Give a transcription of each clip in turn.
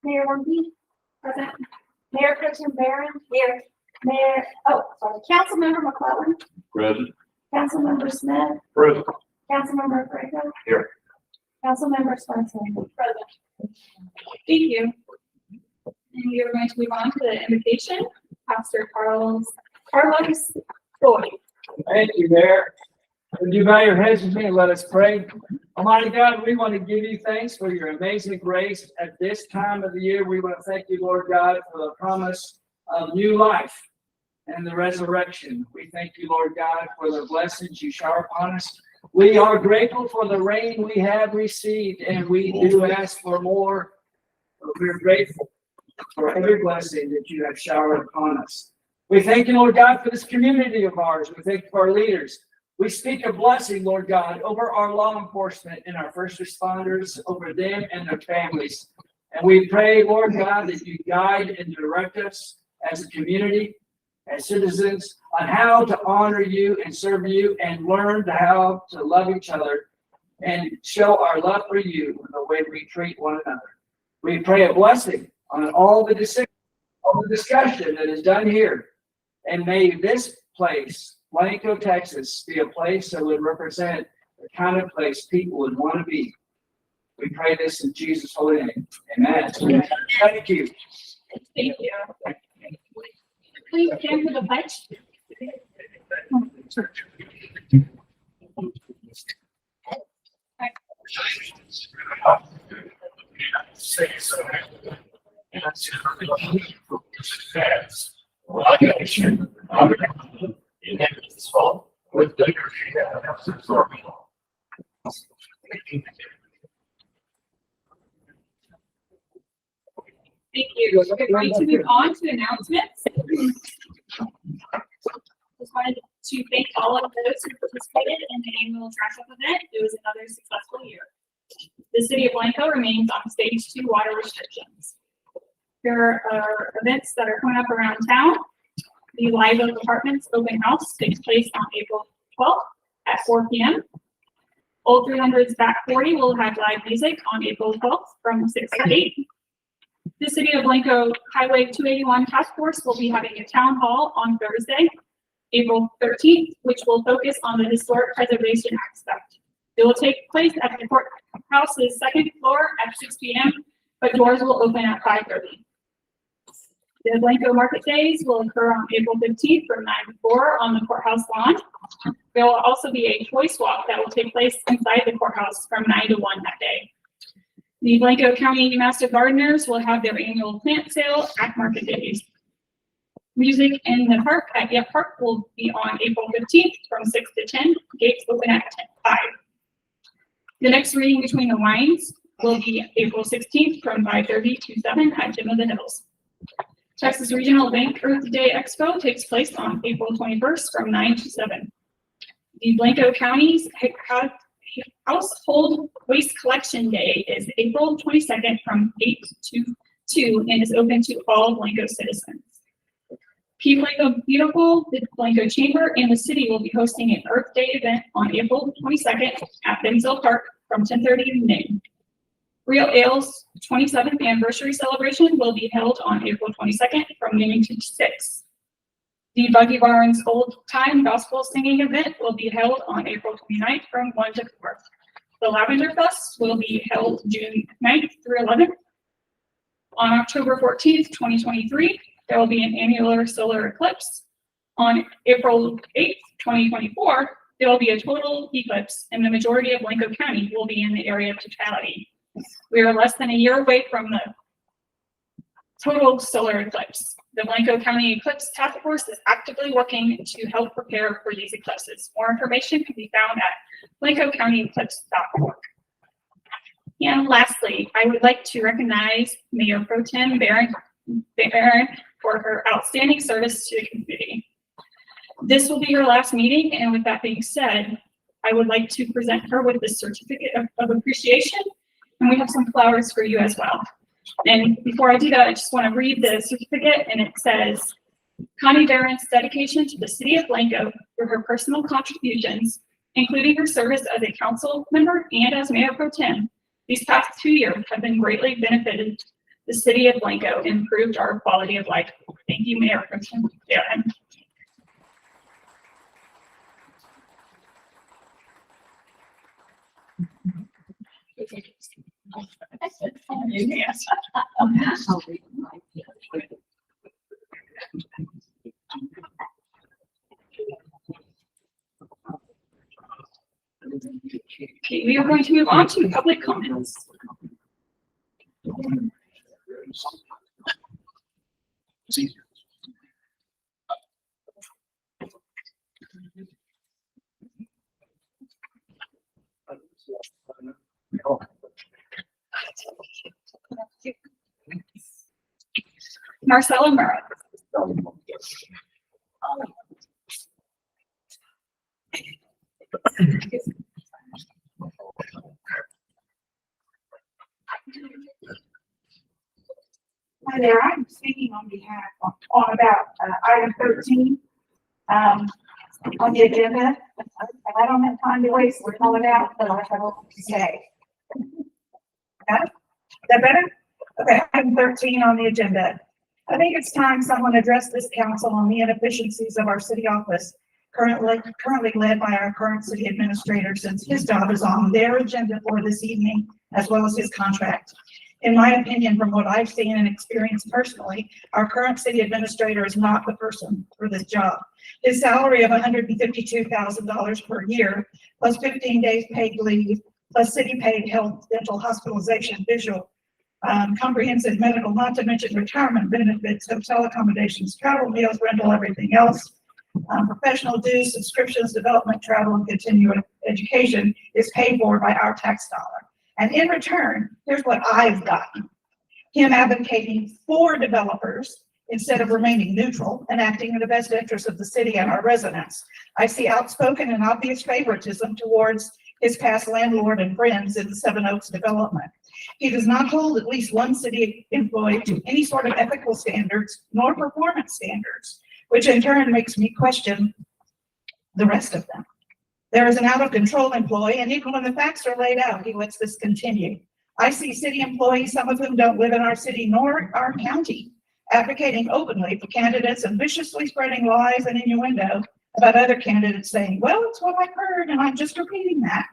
Mayor Lumpy, present. Mayor Pro Tem Barron, here. Councilmember McClellan, Present. Councilmember Smith, Present. Councilmember Franco. Here. Councilmember Swenson. Present. Thank you. And we are going to move on to the invitation. Pastor Carlos Boyd. Thank you, Mayor. Would you bow your heads with me and let us pray? Almighty God, we want to give you thanks for your amazing grace at this time of the year. We want to thank you, Lord God, for the promise of new life and the resurrection. We thank you, Lord God, for the blessings you shower upon us. We are grateful for the rain we have received, and we do ask for more. We're grateful for every blessing that you have showered upon us. We thank you, Lord God, for this community of ours. We thank you for our leaders. We speak a blessing, Lord God, over our law enforcement and our first responders, over them and their families. And we pray, Lord God, that you guide and direct us as a community, as citizens, on how to honor you and serve you and learn how to love each other and show our love for you in the way we treat one another. We pray a blessing on all the discussion that is done here. And may this place, Blanco, Texas, be a place that would represent the kind of place people would want to be. We pray this in Jesus' holy name. Amen. Thank you. Thank you. Please stand for the pledge. Thank you. We're going to move on to announcements. Just wanted to thank all of those who participated in the annual dress up event. It was another successful year. The city of Blanco remains on stage 2 water restrictions. There are events that are coming up around town. The Live Oak Apartments open house takes place on April 12th at 4 p.m. Old 300's Back 40 will have live music on April 12th from 6 to 8. The City of Blanco Highway 281 Task Force will be having a town hall on Thursday, April 13th, which will focus on the historic preservation aspect. It will take place at the courthouse's 2nd floor at 6 p.m., but doors will open at 5:30. The Blanco Market Days will occur on April 15th from 9 to 4 on the courthouse lawn. There will also be a toy swap that will take place inside the courthouse from 9 to 1 that day. The Blanco County Master Gardeners will have their annual plant sale at Market Days. Music in the park at Yep Park will be on April 15th from 6 to 10. Gates open at 5. The next reading between the lines will be April 16th from 5:30 to 7 at Gym of the Hills. Texas Regional Bank Earth Day Expo takes place on April 21st from 9 to 7. The Blanco County's Household Waste Collection Day is April 22nd from 8 to 2 and is open to all Blanco citizens. Keep Blanco Beautiful, the Blanco Chamber and the city will be hosting an Earth Day event on April 22nd at Benzel Park from 10:30 to noon. Real Ale's 27th anniversary celebration will be held on April 22nd from noon to 6. The Buggy Barnes Old Time Gospel Singing event will be held on April 29th from 1 to 4. The Lavender Fest will be held June 9th through 11th. On October 14th, 2023, there will be an annular solar eclipse. On April 8th, 2024, there will be a total eclipse and the majority of Blanco County will be in the area of totality. We are less than a year away from the total solar eclipse. The Blanco County Eclipse Task Force is actively working to help prepare for these eclipses. More information can be found at blancocountyeclipse.org. And lastly, I would like to recognize Mayor Pro Tem Barron for her outstanding service to the community. This will be her last meeting, and with that being said, I would like to present her with this certificate of appreciation, and we have some flowers for you as well. And before I do that, I just want to read the certificate, and it says, Connie Barron's dedication to the city of Blanco for her personal contributions, including her service as a council member and as mayor pro tem, these past 2 years have been greatly benefited the city of Blanco and improved our quality of life. Thank you, Mayor pro tem Barron. Yes. Okay, we are going to move on to public comments. Marcelo Murray. Hi there, I'm speaking on behalf on about item 13 on the agenda. And I don't have time to waste, we're calling out, but I have a lot to say. Got it? Is that better? Okay, item 13 on the agenda. I think it's time someone addressed this council on the inefficiencies of our city office, currently led by our current city administrator, since his job is on their agenda for this evening, as well as his contract. In my opinion, from what I've seen and experienced personally, our current city administrator is not the person for this job. His salary of $152,000 per year, plus 15 days paid leave, plus city paid health, dental, hospitalization, visual, comprehensive medical, not to mention retirement benefits, hotel accommodations, travel, meals, rental, everything else. Professional dues, subscriptions, development, travel, and continuing education is paid for by our tax dollar. And in return, here's what I've gotten. Him advocating for developers instead of remaining neutral and acting in the best interest of the city and our residents. I see outspoken and obvious favoritism towards his past landlord and friends in the Seven Oaks development. He does not hold at least one city employee to any sort of ethical standards nor performance standards, which in turn makes me question the rest of them. There is an out-of-control employee, and even when the facts are laid out, he lets this continue. I see city employees, some of whom don't live in our city nor our county, advocating openly for candidates and viciously spreading lies and innuendo about other candidates, saying, well, it's what I've heard, and I'm just repeating that,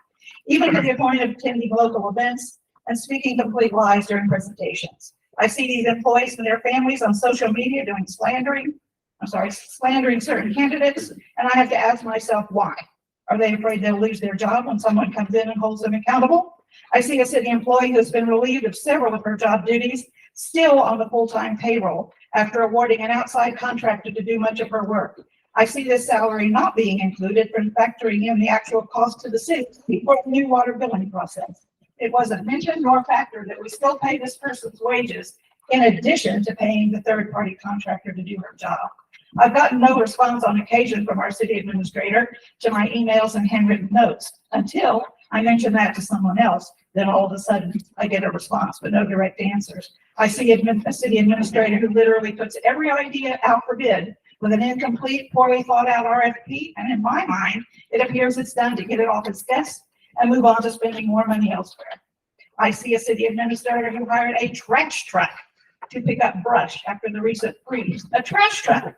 even to the point of attending local events and speaking complete lies during presentations. I see these employees and their families on social media doing slandering certain candidates, and I have to ask myself why. Are they afraid they'll lose their job when someone comes in and holds them accountable? I see a city employee who's been relieved of several of her job duties, still on the full-time payroll after awarding an outside contractor to do much of her work. I see this salary not being included when factoring in the actual cost to the city for the new water billing process. It wasn't mentioned nor factored that we still pay this person's wages in addition to paying the third-party contractor to do her job. I've gotten no response on occasion from our city administrator to my emails and handwritten notes until I mention that to someone else. Then all of a sudden I get a response, but no direct answers. I see a city administrator who literally puts every idea out for bid with an incomplete, poorly thought out RFP. And in my mind, it appears it's done to get it off his desk and move on to spending more money elsewhere. I see a city administrator who hired a trash truck to pick up brush after the recent freeze. A trash truck.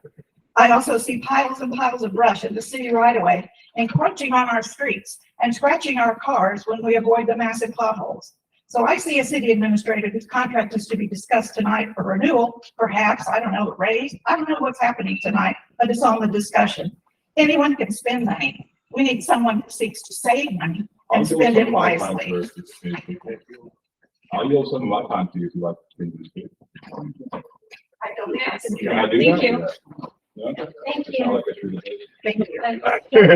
I also see piles and piles of brush in the city right away, encroaching on our streets and scratching our cars when we avoid the massive potholes. So I see a city administrator whose contract is to be discussed tonight for renewal, perhaps, I don't know, raised. I don't know what's happening tonight, but it's on the discussion. Anyone can spend money. We need someone who seeks to save money and spend it wisely. I'll yield some of my time to you if you like to speak. I don't have to do Can I that. do Thank that? you. No? Thank Sound you. like I should have- Thank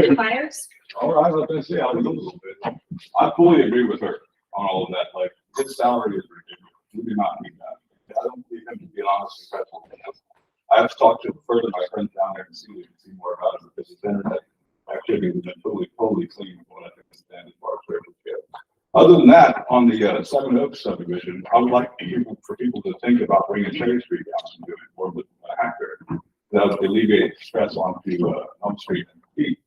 you. Myers? All right, I was gonna say, I'll do a little bit. I fully agree with her on all of that, like, his salary is ridiculous. We do not need that. I don't believe him to be honest and credible. I have talked to further my friends down there and see more about it because his internet activity has been totally clean from what I understand as far as records go. Other than that, on the Seven Oaks subdivision, I would like for people to think about bringing Cherry Street down and doing more with Hackberry. That would alleviate stress onto Elm Street and Pete.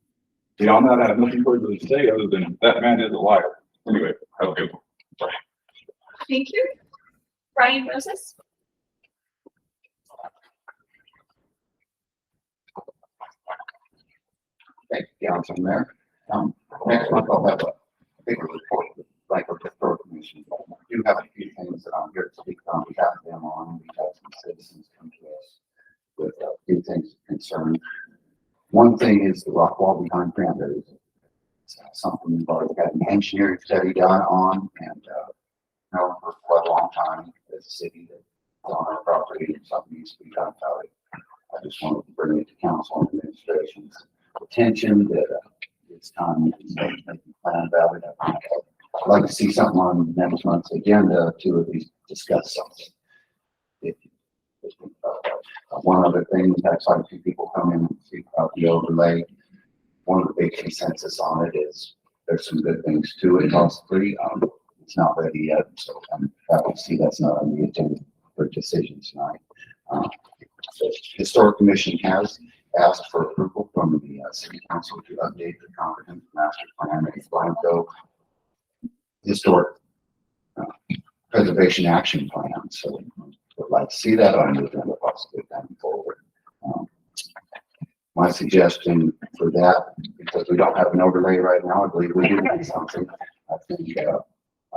Beyond that, I have nothing further to say other than that man is a liar. Anyway, have a good one. Thank you. Brian Moses. Thank you, Council Mayor. Next month I'll have a bigger report with Blanco Historic Commission. I do have a few things that I'm here to speak on behalf of them on. We've had some citizens come to us with a few things of concern. One thing is the rock wall behind Cranberries. It's something we've already got an engineering study done on, and known for quite a long time as a city that's on our property and something needs to be done about it. I just wanted to bring it to council and administration's attention that it's time to make a plan about it. I'd like to see something on next month's agenda to at least discuss something. One other thing, we've had quite a few people come in and speak about the overlay. One of the big consensus on it is there's some good things to it, possibly. It's not ready yet, so I'm happy to see that's not on the agenda for decision tonight. The Historic Commission has asked for approval from the City Council to update the comprehensive master plan and Blanco Historic Preservation Action Plan. So would like to see that on the agenda possibly going forward. My suggestion for that, because we don't have an overlay right now, I believe we do need something. I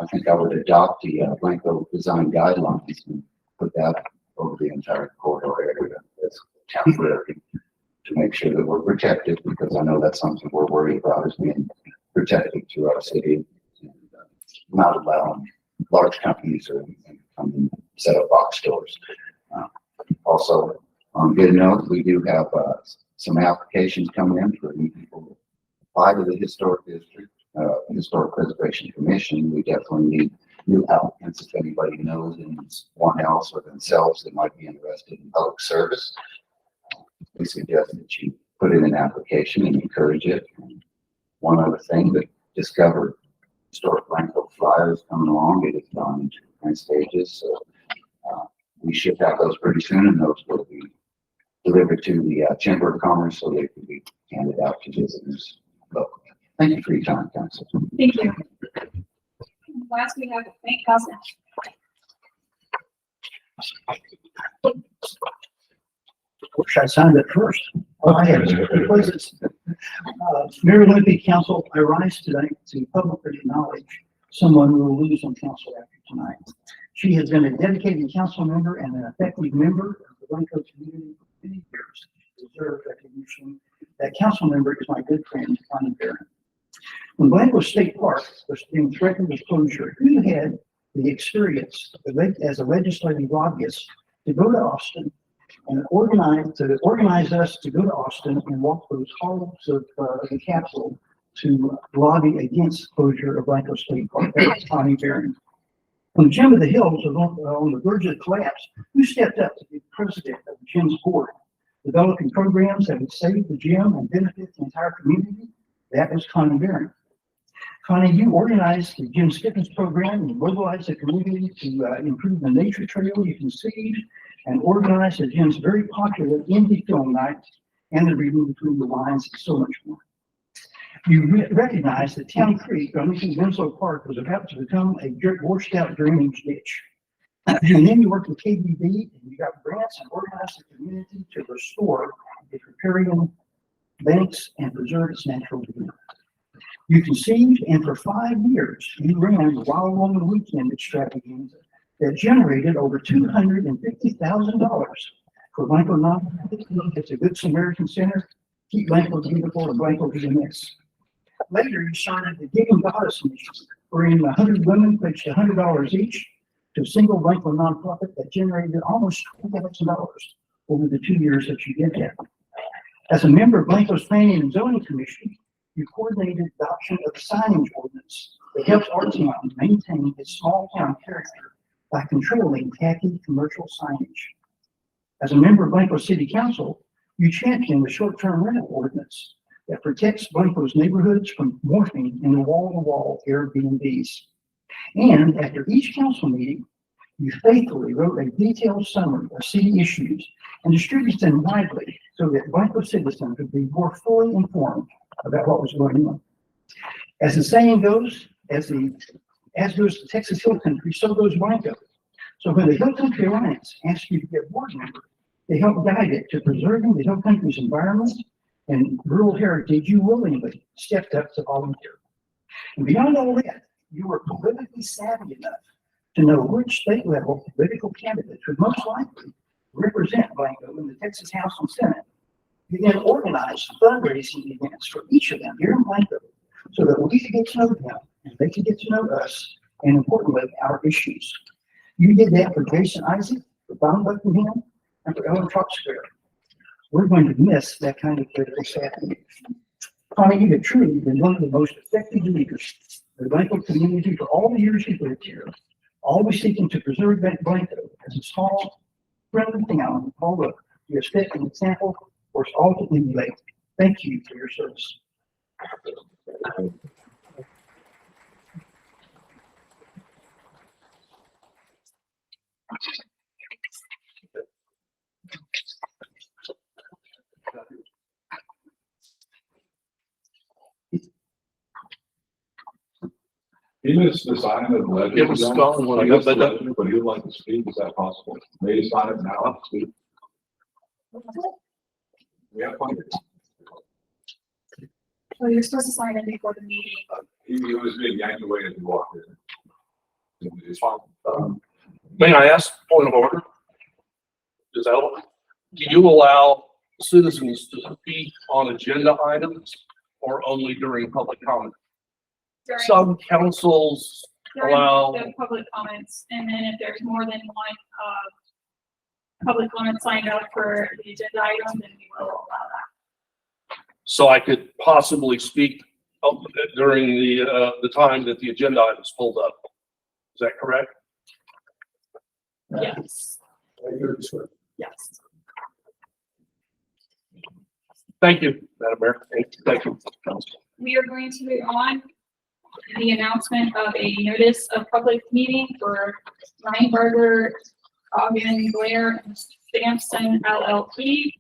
think I would adopt the Blanco design guidelines and put that over the entire corridor area as temporary to make sure that we're protected, because I know that's something we're worried about is being protected through our city and not allowing large companies or anything to come and set up box stores. Also, on good note, we do have some applications coming in for new people to apply to the Historic District, Historic Preservation Commission. We definitely need new applicants. If anybody knows anyone else or themselves that might be interested in public service, we suggest that you put in an application and encourage it. And one other thing, that discovered Historic Blanco flyers coming along. It has gone into different stages, so we should have those pretty soon, and those will be delivered to the Chamber of Commerce so they can be handed out to visitors locally. Thank you for your time, Council. Thank you. Last we have Nate Cousin. Wish I signed it first. Well, I have two places. Mary Olympic Council, I rise tonight to publicly acknowledge someone who will lose on council after tonight. She has been a dedicated council member and an effective member of the Blanco community for many years. She deserves recognition. That council member is my good friend, Connie Barron. When Blanco State Park was being threatened with closure, who had the experience as a legislative lobbyist to go to Austin and organize us to go to Austin and walk those halls of the Capitol to lobby against closure of Blanco State Park? That was Connie Barron. When Gym of the Hills was on the verge of collapse, who stepped up to be president of the gym's board, developing programs that would save the gym and benefit the entire community? That was Connie Barron. Connie, you organized the gym's fitness program and mobilized the community to improve the nature trail you conceived, and organized the gym's very popular indie film night and the reading between the lines and so much more. You recognized that Town Creek, underneath Winslow Park, was about to become a washed out drainage ditch. And then you worked with KBB and you got grants and organized the community to restore its riparian banks and preserve its natural beauty. You conceived, and for 5 years, you ran Wild Woman Weekend extravaganza that generated over $250,000 for Blanco nonprofit. It's a Good Samaritan Center, Keep Blanco Beautiful, and Blanco VMS. Later, you started the Giving Goddess Initiative, wherein 100 women pledged $100 each to a single Blanco nonprofit that generated almost $20,000 over the 2 years that you did that. As a member of Blanco's Planning and Zoning Commission, you coordinated adoption of the signage ordinance that helps Arts Mountain maintain its small town character by controlling tacky commercial signage. As a member of Blanco City Council, you championed the short-term rental ordinance that protects Blanco's neighborhoods from morphing into wall-to-wall Airbnbs. And after each council meeting, you faithfully wrote a detailed summary of city issues and distributed them widely so that Blanco citizens would be more fully informed about what was going on. As the saying goes, as goes the Texas Hill Country, so goes Blanco. So when the Hill Country Alliance asked you to be a board member, they helped guide it to preserving the Hill Country's environment and rural heritage, you willingly stepped up to volunteer. And beyond all that, you were politically savvy enough to know which state level political candidates would most likely represent Blanco in the Texas House and Senate. You then organized fundraising events for each of them here in Blanco so that we could get to know them and they could get to know us, and importantly, our issues. You did that for Jason Isaac, for Bob Buckingham, and for Ellen Troxler. We're going to miss that kind of political savvy. Connie, you have truly been one of the most effective leaders of the Blanco community for all the years you've lived here, always seeking to preserve Blanco as a small, friendly town. Although you have set an example for us all to emulate. Thank you for your service. He missed the sign of the legend. It was Scotland when I got that done. But he'd like to speak, is that possible? May he sign it now? We have plenty. Well, you're supposed to sign in before the meeting. He was being yanked away as he walked in. It's fine. May I ask, point of order? Is that, do you allow citizens to speak on agenda items or only during public comment? During- Some councils during allow- the public comments, and then if there's more than one, public comment signed up for the agenda item, then we will allow that. So I could possibly speak during the time that the agenda item's pulled up. Is that correct? Yes, yes. Thank you, Madam Mayor. Thank you, Council. We are going to move on to the announcement of a notice of public meeting for Reinberger, Ogden, Blair, and Sampson LLP.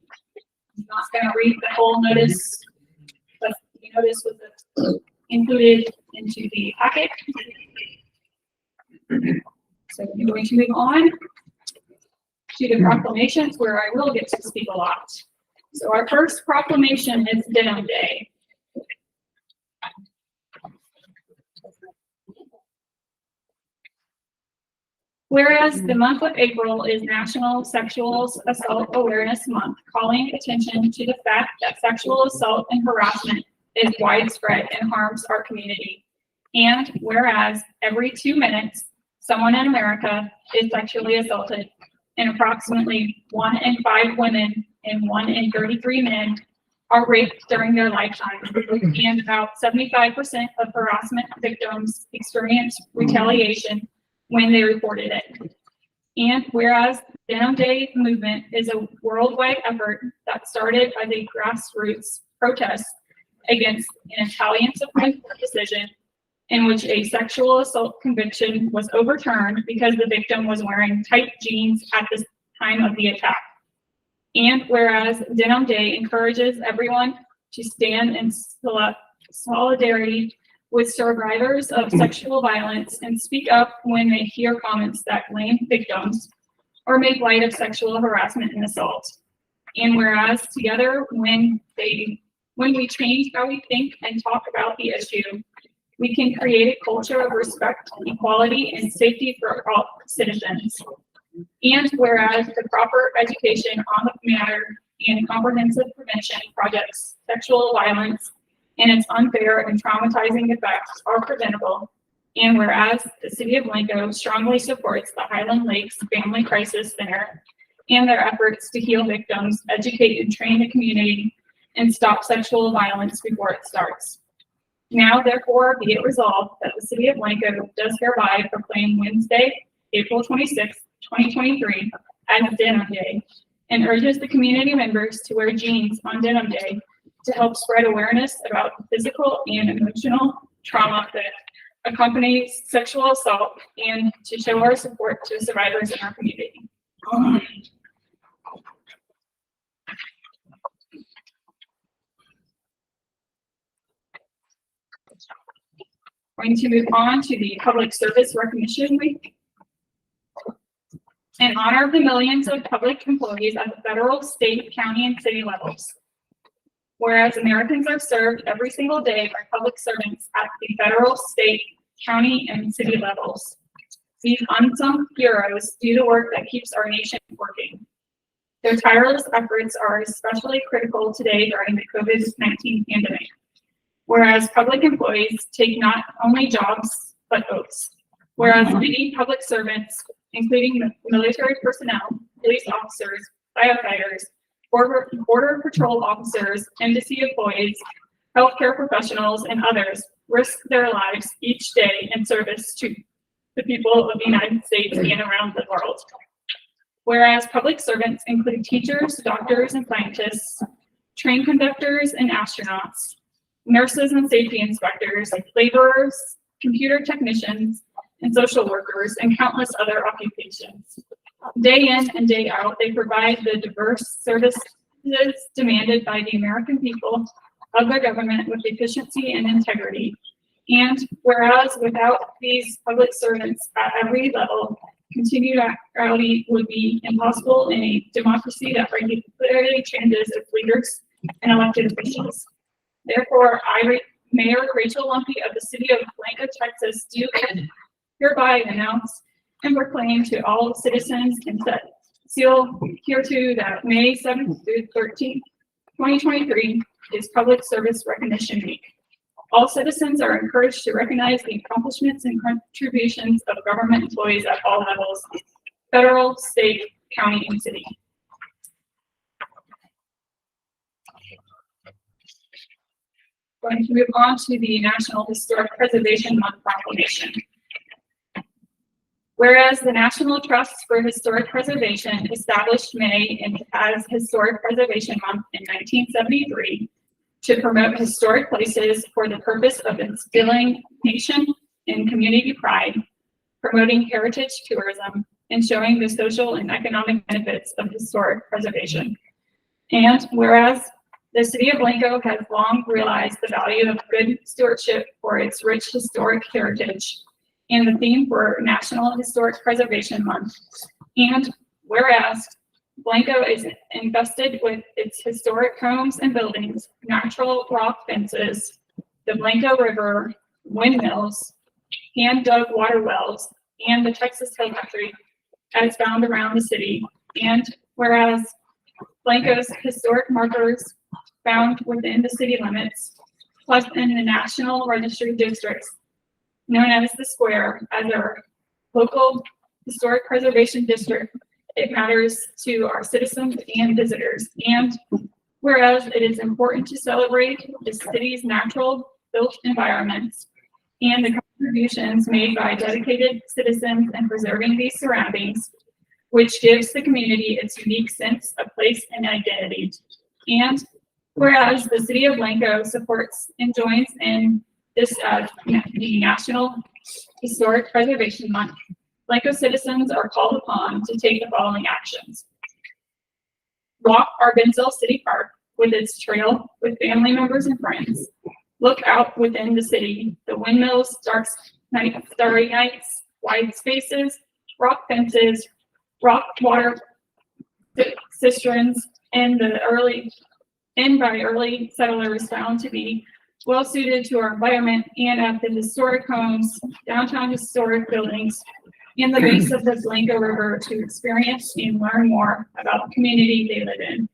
I'm not gonna read the whole notice, but the notice was included into the packet. So we're going to move on to the proclamations, where I will get to speak a lot. So our first proclamation is Denim Day. Whereas the month of April is National Sexual Assault Awareness Month, calling attention to the fact that sexual assault and harassment is widespread and harms our community. And whereas every 2 minutes, someone in America is sexually assaulted, and approximately 1 in 5 women and 1 in 33 men are raped during their lifetime, and about 75% of harassment victims experience retaliation when they reported it. And whereas the Denim Day movement is a worldwide effort that started as a grassroots protest against an Italian Supreme Court decision in which a sexual assault conviction was overturned because the victim was wearing tight jeans at the time of the attack. And whereas Denim Day encourages everyone to stand in solidarity with survivors of sexual violence and speak up when they hear comments that blame victims or make light of sexual harassment and assault. And whereas together, when we change how we think and talk about the issue, we can create a culture of respect, equality, and safety for all citizens. And whereas the proper education on the matter and comprehensive prevention projects sexual violence and its unfair and traumatizing effects are preventable. And whereas the city of Blanco strongly supports the Highland Lakes Family Crisis Center and their efforts to heal victims, educate and train the community, and stop sexual violence before it starts. Now, therefore, be it resolved that the city of Blanco does hereby proclaim Wednesday, April 26, 2023, as Denim Day, and urges the community members to wear jeans on Denim Day to help spread awareness about the physical and emotional trauma that accompanies sexual assault and to show our support to survivors in our community. Going to move on to the Public Service Recognition Week. In honor of the millions of public employees at the federal, state, county, and city levels. Whereas Americans are served every single day by public servants at the federal, state, county, and city levels. These unsung heroes do the work that keeps our nation working. Their tireless efforts are especially critical today during the COVID-19 pandemic. Whereas public employees take not only jobs, but oaths. Whereas many public servants, including military personnel, police officers, firefighters, border patrol officers, embassy employees, healthcare professionals, and others risk their lives each day in service to the people of the United States and around the world. Whereas public servants include teachers, doctors, and scientists, train conductors and astronauts, nurses and safety inspectors, laborers, computer technicians, and social workers, and countless other occupations. Day in and day out, they provide the diverse services demanded by the American people of their government with efficiency and integrity. And whereas without these public servants at every level, continued reality would be impossible in a democracy that regularly changes its leaders and elected officials. Therefore, Mayor Rachel Lumpy of the city of Blanco, Texas, do hereby announce and proclaim to all citizens and set seal hereto that May 7th through 13th, 2023 is Public Service Recognition Week. All citizens are encouraged to recognize the accomplishments and contributions of government employees at all levels, federal, state, county, and city. Going to move on to the National Historic Preservation Month proclamation. Whereas the National Trust for Historic Preservation established May as Historic Preservation Month in 1973 to promote historic places for the purpose of instilling nation and community pride, promoting heritage tourism, and showing the social and economic benefits of historic preservation. And whereas the city of Blanco has long realized the value of good stewardship for its rich historic heritage, and the theme for National Historic Preservation Month. And whereas Blanco is invested with its historic homes and buildings, natural rock fences, the Blanco River, windmills, hand-dug water wells, and the Texas Hill Country as found around the city. And whereas Blanco's historic markers found within the city limits, plus in the National Registry districts, known as the Square, as our local historic preservation district, it matters to our citizens and visitors. And whereas it is important to celebrate the city's natural built environments and the contributions made by dedicated citizens in preserving these surroundings, which gives the community its unique sense of place and identity. And whereas the city of Blanco supports and joins in this the National Historic Preservation Month, Blanco citizens are called upon to take the following actions. Walk Arbenzel City Park with its trail with family members and friends. Look out within the city, the windmills, starry nights, wide spaces, rock fences, rock water cisterns, and by early settlers found to be well suited to our environment, and at the historic homes, downtown historic buildings, and the base of the Blanco River to experience and learn more about the community they live in.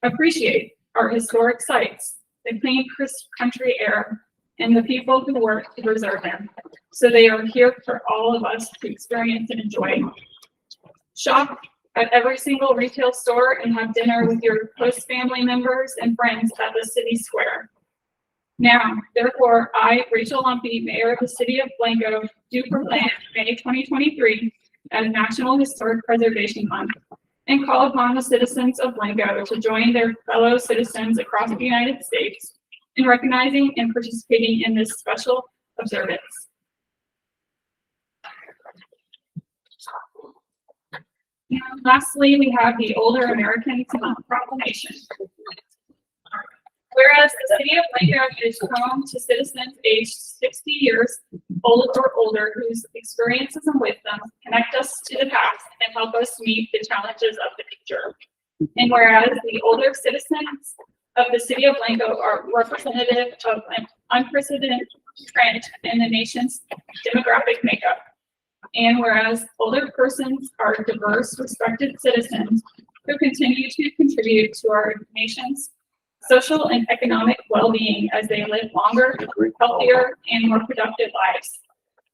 Appreciate our historic sites, the clean, crisp country air, and the people who work to preserve them. So they are here for all of us to experience and enjoy. Shop at every single retail store and have dinner with your close family members and friends at the city square. Now, therefore, I, Rachel Lumpy, Mayor of the City of Blanco, do proclaim May 2023 as National Historic Preservation Month. and call upon the citizens of Blanco to join their fellow citizens across the United States in recognizing and participating in this special observance. And lastly, we have the Older Americans Month proclamation. Whereas the city of Blanco is home to citizens aged 60 years old or older whose experiences and wisdom connect us to the past and help us meet the challenges of the future. And whereas the older citizens of the city of Blanco are representative of an unprecedented trend in the nation's demographic makeup. And whereas older persons are diverse, respected citizens who continue to contribute to our nation's social and economic well-being as they live longer, healthier, and more productive lives,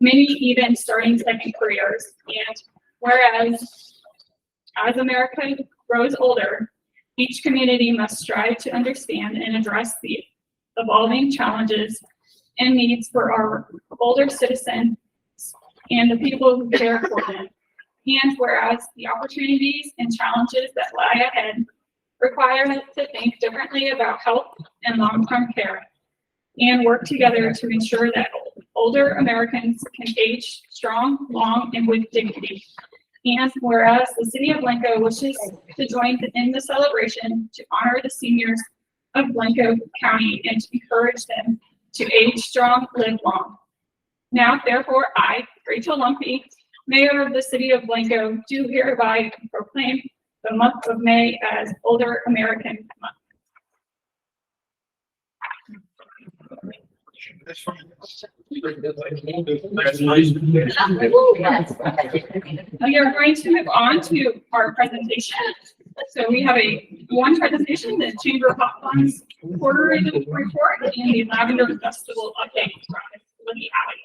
many even starting second careers. And whereas as America grows older, each community must strive to understand and address the evolving challenges and needs for our older citizens and the people who care for them. And whereas the opportunities and challenges that lie ahead require us to think differently about health and long-term care and work together to ensure that older Americans can age strong, long, and with dignity. And whereas the city of Blanco wishes to join in the celebration to honor the seniors of Blanco County and to encourage them to age strong, live long. Now, therefore, I, Rachel Lumpy, Mayor of the city of Blanco, do hereby proclaim the month of May as Older American Month. We are going to move on to our presentation. So we have one presentation, the Chamber of Popcorn's quarterly report and the Lavender Festival update from Libby Alley.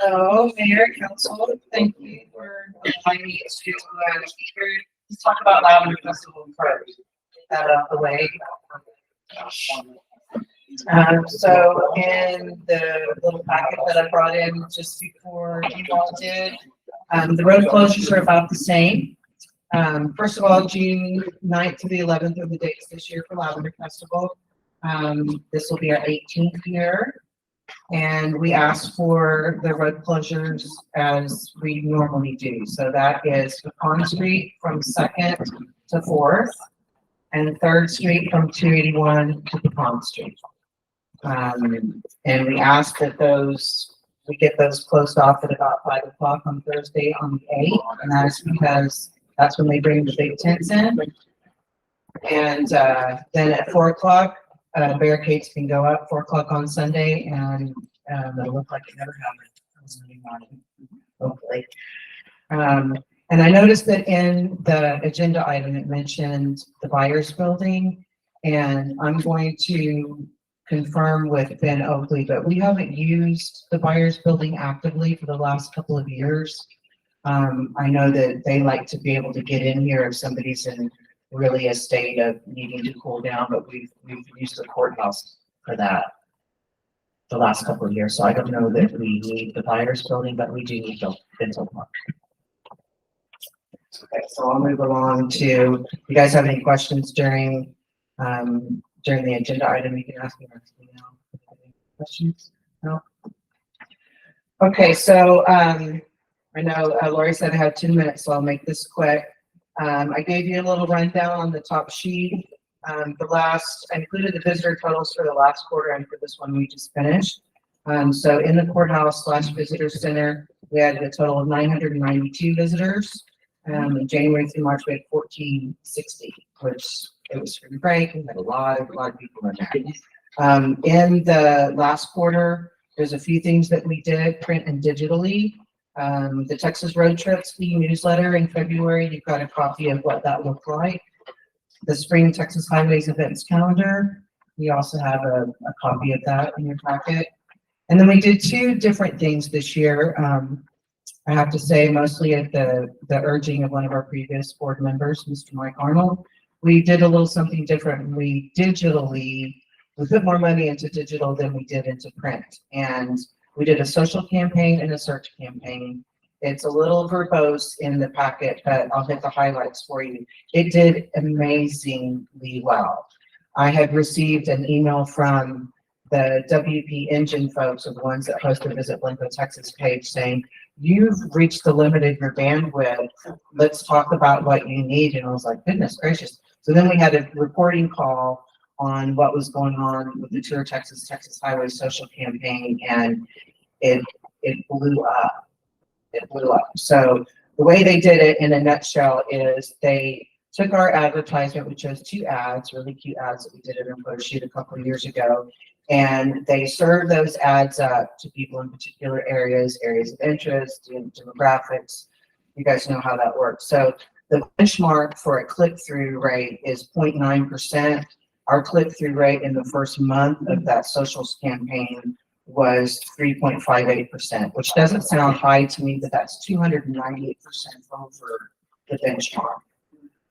Hello, Mayor, Council, thank you for inviting me to here to talk about Lavender Festival first. Get that out of the way. So in the little packet that I brought in just before you all did, the road closures are about the same. First of all, June 9th to the 11th are the dates this year for Lavender Festival. This will be our 18th year. And we ask for the road closures as we normally do. So that is Pecan Street from 2nd to 4th and 3rd Street from 281 to Pecan Street. And we ask that we get those closed off at about 5 o'clock on Thursday on the 8th. And that is because that's when they bring the big tents in. And then at 4 o'clock, barricades can go up 4 o'clock on Sunday, and it'll look like it never happened on Sunday morning, hopefully. And I noticed that in the agenda item, it mentioned the Buyers Building, and I'm going to confirm with Ben Oakley, but we haven't used the Buyers Building actively for the last couple of years. I know that they like to be able to get in here if somebody's in really a state of needing to cool down, but we've used the courthouse for that the last couple of years. So I don't know that we need the Buyers Building, but we do need the dental park. Okay, so I'll move along to, if you guys have any questions during the agenda item, you can ask me now. Any questions? No? Okay, so I know Lori said I had 2 minutes, so I'll make this quick. I gave you a little rundown on the top sheet. I included the visitor totals for the last quarter and for this one we just finished. So in the courthouse / visitor center, we had a total of 992 visitors. In January through March, we had 1460, which it was spring break and had a lot of people in there. In the last quarter, there's a few things that we did print and digitally. The Texas Road Trips e-newsletter in February, you've got a copy of what that looked like. The Spring Texas Highways Events Calendar, we also have a copy of that in your packet. And then we did 2 different things this year. I have to say, mostly at the urging of one of our previous board members, Mr. Mike Arnold, we did a little something different. We put more money into digital than we did into print. And we did a social campaign and a search campaign. It's a little verbose in the packet, but I'll hit the highlights for you. It did amazingly well. I had received an email from the WP Engine folks, or the ones that host the Visit Blanco, Texas page, saying, you've reached the limit of your bandwidth. Let's talk about what you need. And I was like, goodness gracious. So then we had a reporting call on what was going on with the Tour Texas Highway Social Campaign, and it blew up. It blew up. So the way they did it in a nutshell is they took our advertisement. We chose 2 ads, really cute ads that we did at a photo shoot a couple of years ago, and they served those ads up to people in particular areas of interest, demographics. You guys know how that works. So the benchmark for a click-through rate is 0.9%. Our click-through rate in the first month of that social campaign was 3.58%, which doesn't sound high to me, but that's 298% over the benchmark.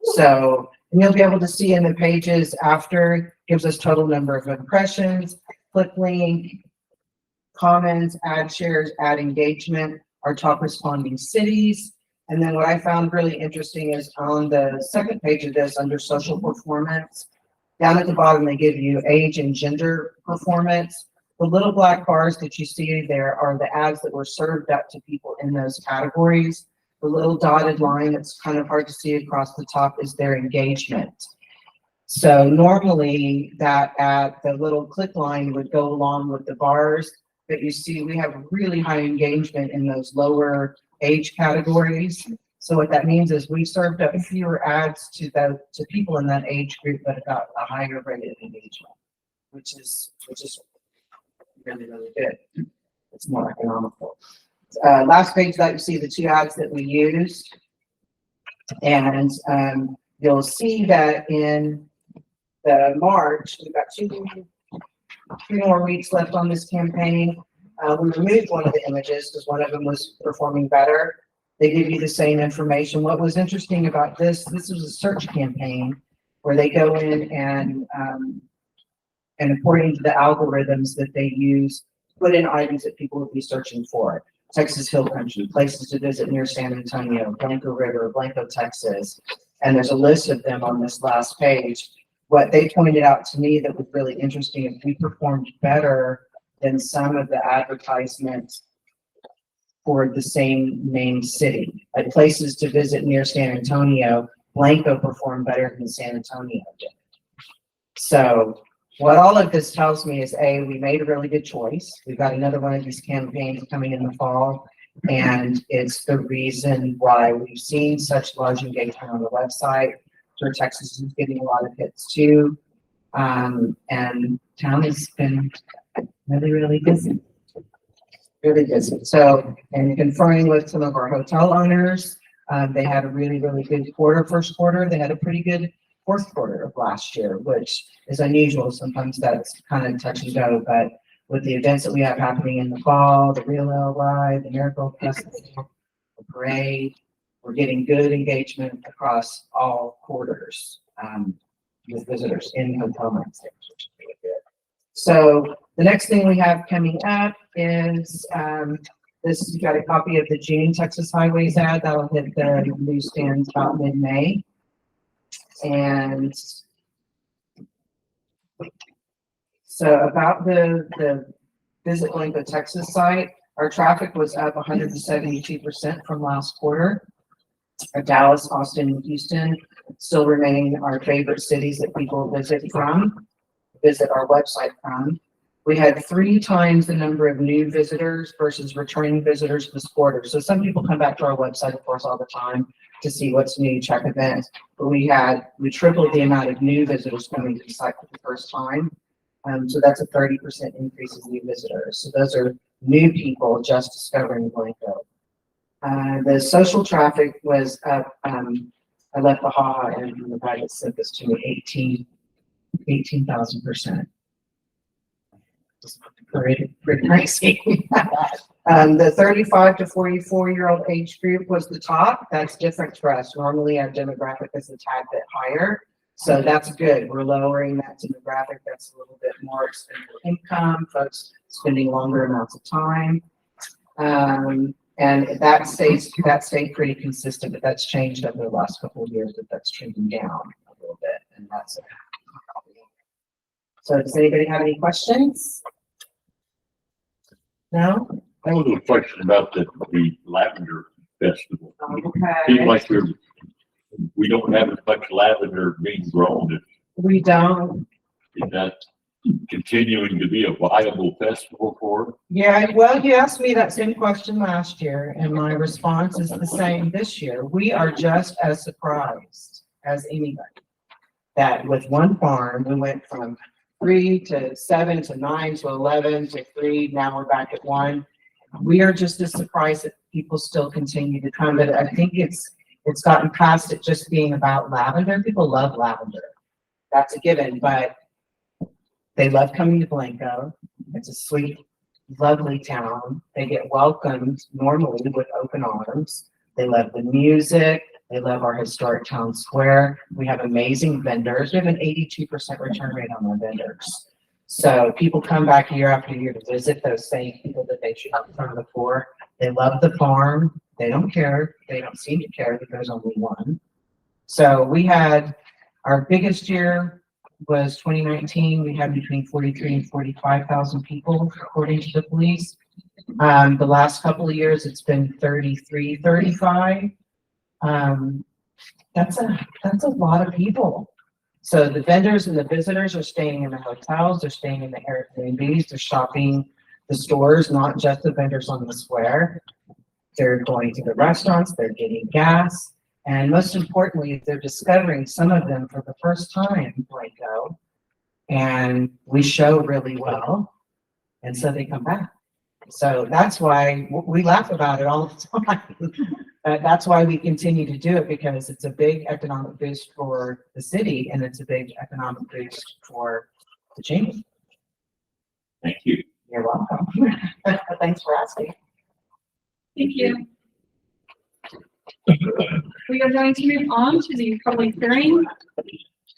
So, and you'll be able to see in the pages after, gives us total number of impressions, click link, comments, ad shares, ad engagement, our top responding cities. And then what I found really interesting is on the second page of this, under social performance, down at the bottom, they give you age and gender performance. The little black bars that you see there are the ads that were served up to people in those categories. The little dotted line that's kind of hard to see across the top is their engagement. So normally that ad, the little click line would go along with the bars, but you see we have really high engagement in those lower age categories. So what that means is we served up fewer ads to people in that age group, but got a higher rate of engagement, which is really, really good. It's more economical. Last page that you see the 2 ads that we used, and you'll see that in the March, we've got 3 more weeks left on this campaign. We removed one of the images because one of them was performing better. They give you the same information. What was interesting about this was a search campaign where they go in and according to the algorithms that they use, put in items that people would be searching for. Texas Hill Country, places to visit near San Antonio, Blanco River, Blanco, Texas. And there's a list of them on this last page. What they pointed out to me that was really interesting is we performed better than some of the advertisements for the same named city. Like places to visit near San Antonio, Blanco performed better than San Antonio did. So what all of this tells me is, A, we made a really good choice. We've got another one of these campaigns coming in the fall, and it's the reason why we've seen such large engagement on the website. Tour Texas is getting a lot of hits too. And town has been really, really busy. Really busy. So, and conferring with some of our hotel owners, they had a really, really good first quarter. They had a pretty good fourth quarter of last year, which is unusual. Sometimes that's kind of touch and go, but with the events that we have happening in the fall, the Real Ale Ride, the Miracle Festival, the parade, we're getting good engagement across all quarters with visitors in hotel nights, which is really good. So the next thing we have coming up is this. You got a copy of the June Texas Highways ad that'll hit the newsstands about mid-May. And so about the Visit Blanco Texas site, our traffic was up 172% from last quarter. Dallas, Austin, and Houston still remain our favorite cities that people visit our website from. We had 3 times the number of new visitors versus returning visitors this quarter. So some people come back to our website, of course, all the time to see what's new, check events. But we tripled the amount of new visitors coming to the site for the first time. So that's a 30% increase in new visitors. So those are new people just discovering Blanco. The social traffic was up. I left the HAHA and the guy said this to me, 18,000%. Pretty crazy. The 35 to 44-year-old age group was the top. That's different for us. Normally our demographic is a tad bit higher. So that's good. We're lowering that demographic. That's a little bit more expendable income, folks spending longer amounts of time. And that stayed pretty consistent, but that's changed over the last couple of years, that's trending down a little bit, and that's. So does anybody have any questions? No? I have a question about the lavender festival. Okay. Seems like we don't have as much lavender being grown. We don't. Is that continuing to be a viable festival for it? Yeah, well, you asked me that same question last year, and my response is the same this year. We are just as surprised as anybody that with one farm, we went from 3 to 7 to 9 to 11 to 3, now we're back at 1. We are just as surprised that people still continue to come, but I think it's gotten past it just being about lavender. People love lavender. That's a given, but they love coming to Blanco. It's a sweet, lovely town. They get welcomed normally with open arms. They love the music. They love our historic town square. We have amazing vendors. We have an 82% return rate on our vendors. So people come back year after year to visit those same people that they shopped from before. They love the farm. They don't care. They don't seem to care that there's only one. So we had our biggest year was 2019. We had between 43 and 45,000 people, according to the police. The last couple of years, it's been 33, 35. That's a lot of people. So the vendors and the visitors are staying in the hotels, they're staying in the Airbnbs, they're shopping the stores, not just the vendors on the square. They're going to the restaurants, they're getting gas, and most importantly, they're discovering some of them for the first time in Blanco. And we show really well, and so they come back. So that's why we laugh about it all the time. That's why we continue to do it, because it's a big economic boost for the city and it's a big economic boost for the chamber. Thank you. You're welcome. Thanks for asking. Thank you. We are going to move on to the public hearing.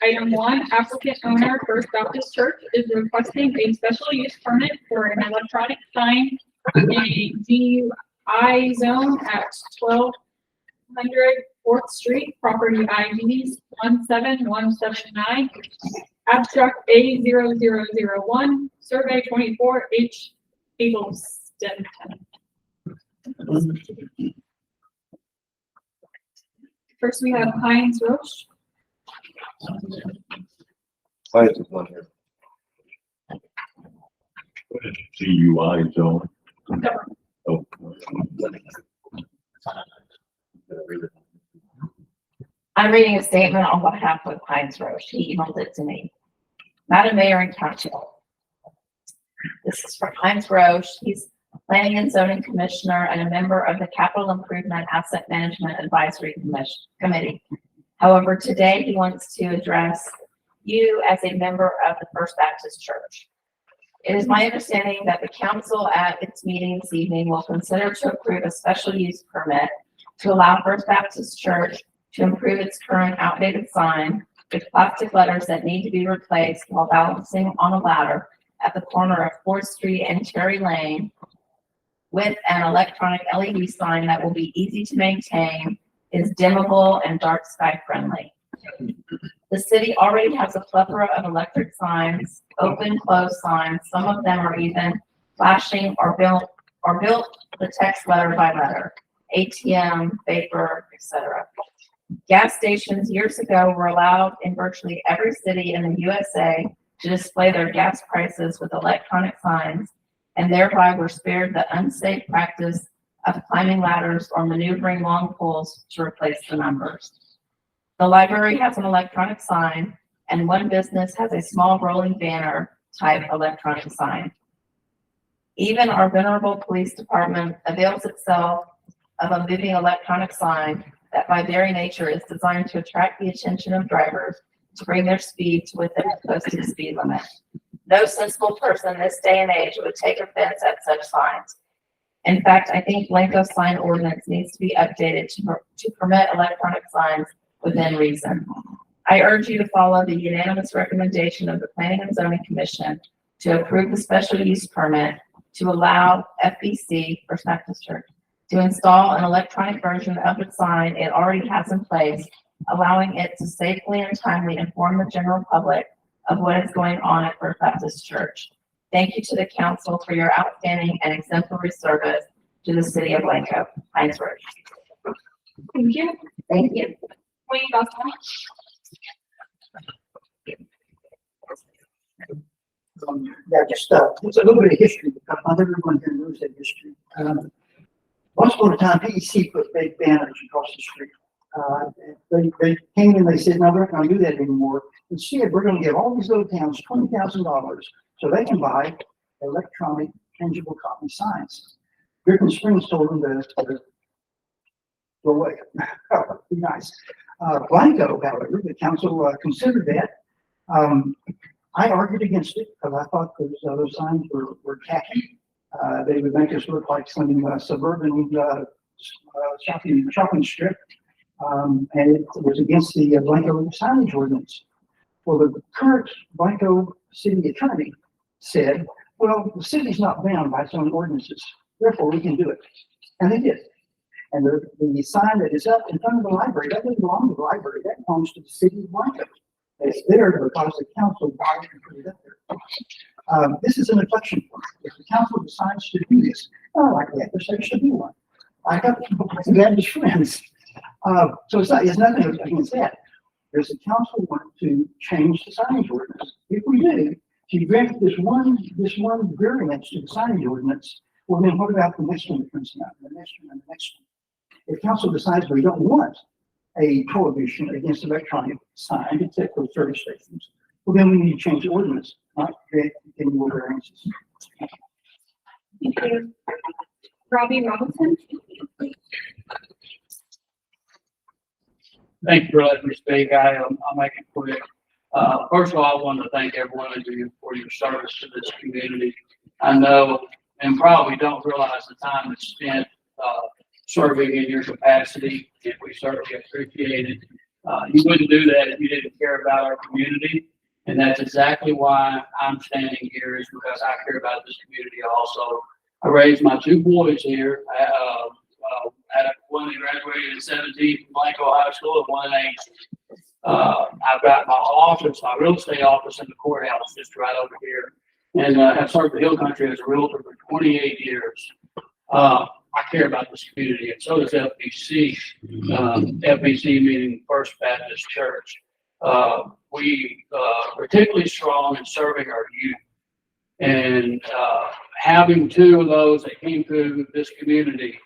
Item 1, applicant owner First Baptist Church is requesting a special use permit for an electronic sign in a DUI zone at 1200 4th Street, property IDs 17179, abstract A0001, survey 24H Eagleston. First, we have Heinz Roche. What is CUI zone? Oh. I'm reading a statement on behalf of Heinz Roche. He emailed it to me. Madam Mayor and Council. This is from Heinz Roche. He's Planning and Zoning Commissioner and a member of the Capital Improvement Asset Management Advisory Committee. However, today he wants to address you as a member of the First Baptist Church. It is my understanding that the council at its meeting this evening will consider to approve a special use permit to allow First Baptist Church to improve its current outdated sign with plastic letters that need to be replaced while balancing on a ladder at the corner of 4th Street and Cherry Lane with an electronic LED sign that will be easy to maintain, is dimmable and dark sky friendly. The city already has a plethora of electric signs, open, closed signs. Some of them are even flashing or built the text letter by letter, ATM, vapor, etc. Gas stations years ago were allowed in virtually every city in the USA to display their gas prices with electronic signs, and thereby were spared the unsafe practice of climbing ladders or maneuvering long poles to replace the numbers. The library has an electronic sign, and one business has a small rolling banner type electronic sign. Even our venerable police department avails itself of a moving electronic sign that by very nature is designed to attract the attention of drivers to bring their speed to within the posted speed limit. No sensible person this day and age would take offense at such signs. In fact, I think Blanco's sign ordinance needs to be updated to permit electronic signs within reason. I urge you to follow the unanimous recommendation of the Planning and Zoning Commission to approve the special use permit to allow FBC, First Baptist Church, to install an electronic version of the sign it already has in place, allowing it to safely and timely inform the general public of what is going on at First Baptist Church. Thank you to the council for your outstanding and exemplary service to the city of Blanco. Heinz Roche. Thank you. Thank you. Wayne Boswell. Yeah, just, it's a little bit of history, because not everyone here knows that history. Once upon a time, PEC put big banners across the street. They came and they said, no, we're not gonna do that anymore. Instead, we're gonna give all these little towns $20,000 so they can buy electronic tangible copy signs. Griffin Springs told them to go away. Be nice. Blanco, however, the council considered that. I argued against it because I thought those signs were tacky. They would make us look like some suburban shopping strip. And it was against the Blanco signage ordinance. Well, the current Blanco city attorney said, well, the city's not bound by its own ordinances, therefore we can do it. And they did. And the sign that is up in front of the library, that doesn't belong to the library, that belongs to the city of Blanco. It's there because the council bought it and put it up there. This is an inflection point. If the council decides to do this, I like that, there should be one. I got Baptist friends. So it's nothing against that. Does the council want to change the signage ordinance? If we do, if you grant this one variance to the signage ordinance, well then what about the next one that comes out, and the next one, and the next one? If council decides we don't want a prohibition against electronic signs except for service stations, well then we need to change the ordinance, not create any more variances. Thank you. Robbie Robinson. Thank you for letting me speak. I'll make it quick. First of all, I want to thank every one of you for your service to this community. I know and probably don't realize the time that's spent serving in your capacity, and we certainly appreciate it. You wouldn't do that if you didn't care about our community, and that's exactly why I'm standing here, is because I care about this community also. I raised my two boys here. One that graduated in 17 from Blanco High School and one in 8. I've got my office, my real estate office in the courthouse just right over here. And have served the Hill Country as a realtor for 28 years. I care about this community, and so does FBC. FBC meaning First Baptist Church. We particularly strong in serving our youth. And having two of those that came through this community,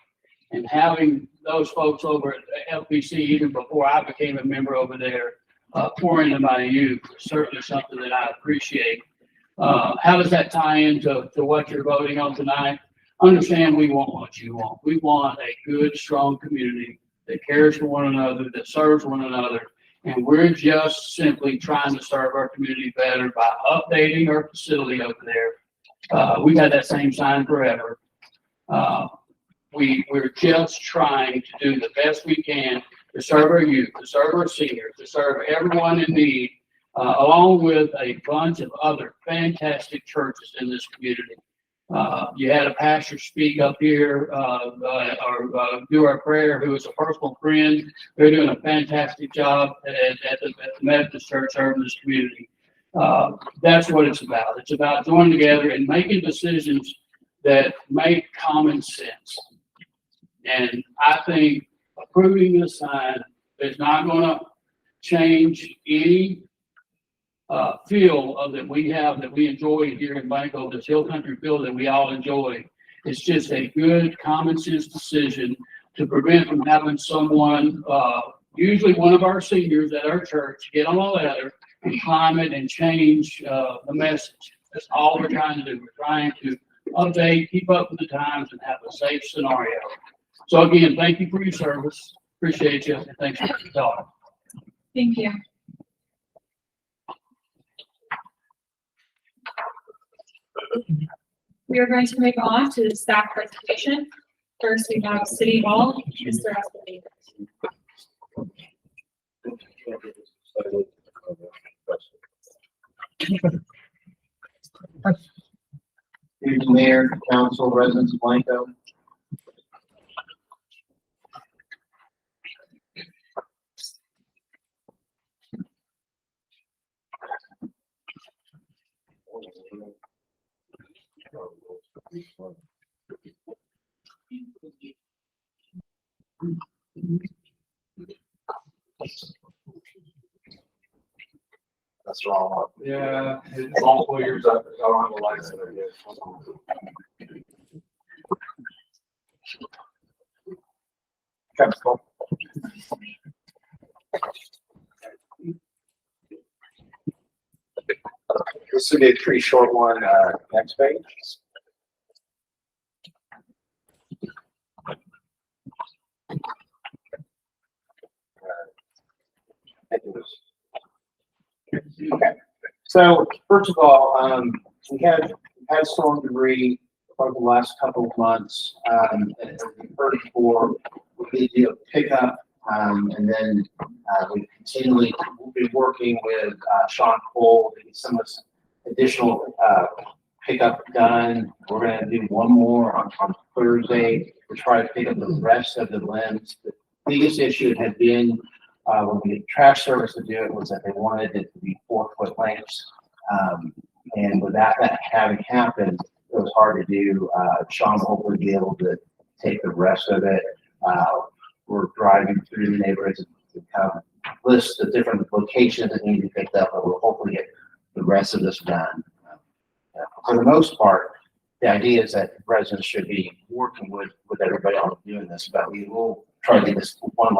and having those folks over at FBC, even before I became a member over there, pour into my youth is certainly something that I appreciate. How does that tie into what you're voting on tonight? Understand we want what you want. We want a good, strong community that cares for one another, that serves one another. And we're just simply trying to serve our community better by updating our facility over there. We've had that same sign forever. We're just trying to do the best we can to serve our youth, to serve our seniors, to serve everyone in need, along with a bunch of other fantastic churches in this community. You had a pastor speak up here, or do our prayer, who is a personal friend. They're doing a fantastic job at the Methodist Church serving this community. That's what it's about. It's about joining together and making decisions that make common sense. And I think approving this sign is not going to change any feel of that we have, that we enjoy here in Blanco, this Hill Country feel that we all enjoy. It's just a good common sense decision to prevent from having someone, usually one of our seniors at our church, get on a ladder and climb it and change the message. That's all we're trying to do. We're trying to update, keep up with the times, and have a safe scenario. So again, thank you for your service. Appreciate you, and thanks for your talk. Thank you. We are going to move on to the staff presentation. First, we have City Hall, Mr. Esposito. Mayor, council, residents of Blanco. That's the wrong one. Yeah, it's multiple years up, I don't have a license, I guess. Chemical. This will be a pretty short one, next page. Okay, so first of all, we had storm debris over the last couple of months, and as we've heard before, we did do a pickup, and then, we continually, we'll be working with, Sean Cole to get some of this additional, pickup done. We're gonna do one more on Thursday to try to pick up the rest of the limbs. The biggest issue had been, when we did trash service to do it, was that they wanted it to be 4-foot lengths. And without that having happened, it was hard to do. Sean will hopefully be able to take the rest of it. We're driving through the neighborhoods to kind of list the different locations that need to be picked up, but we'll hopefully get the rest of this done. For the most part, the idea is that residents should be working with everybody on doing this, but we will try to get this one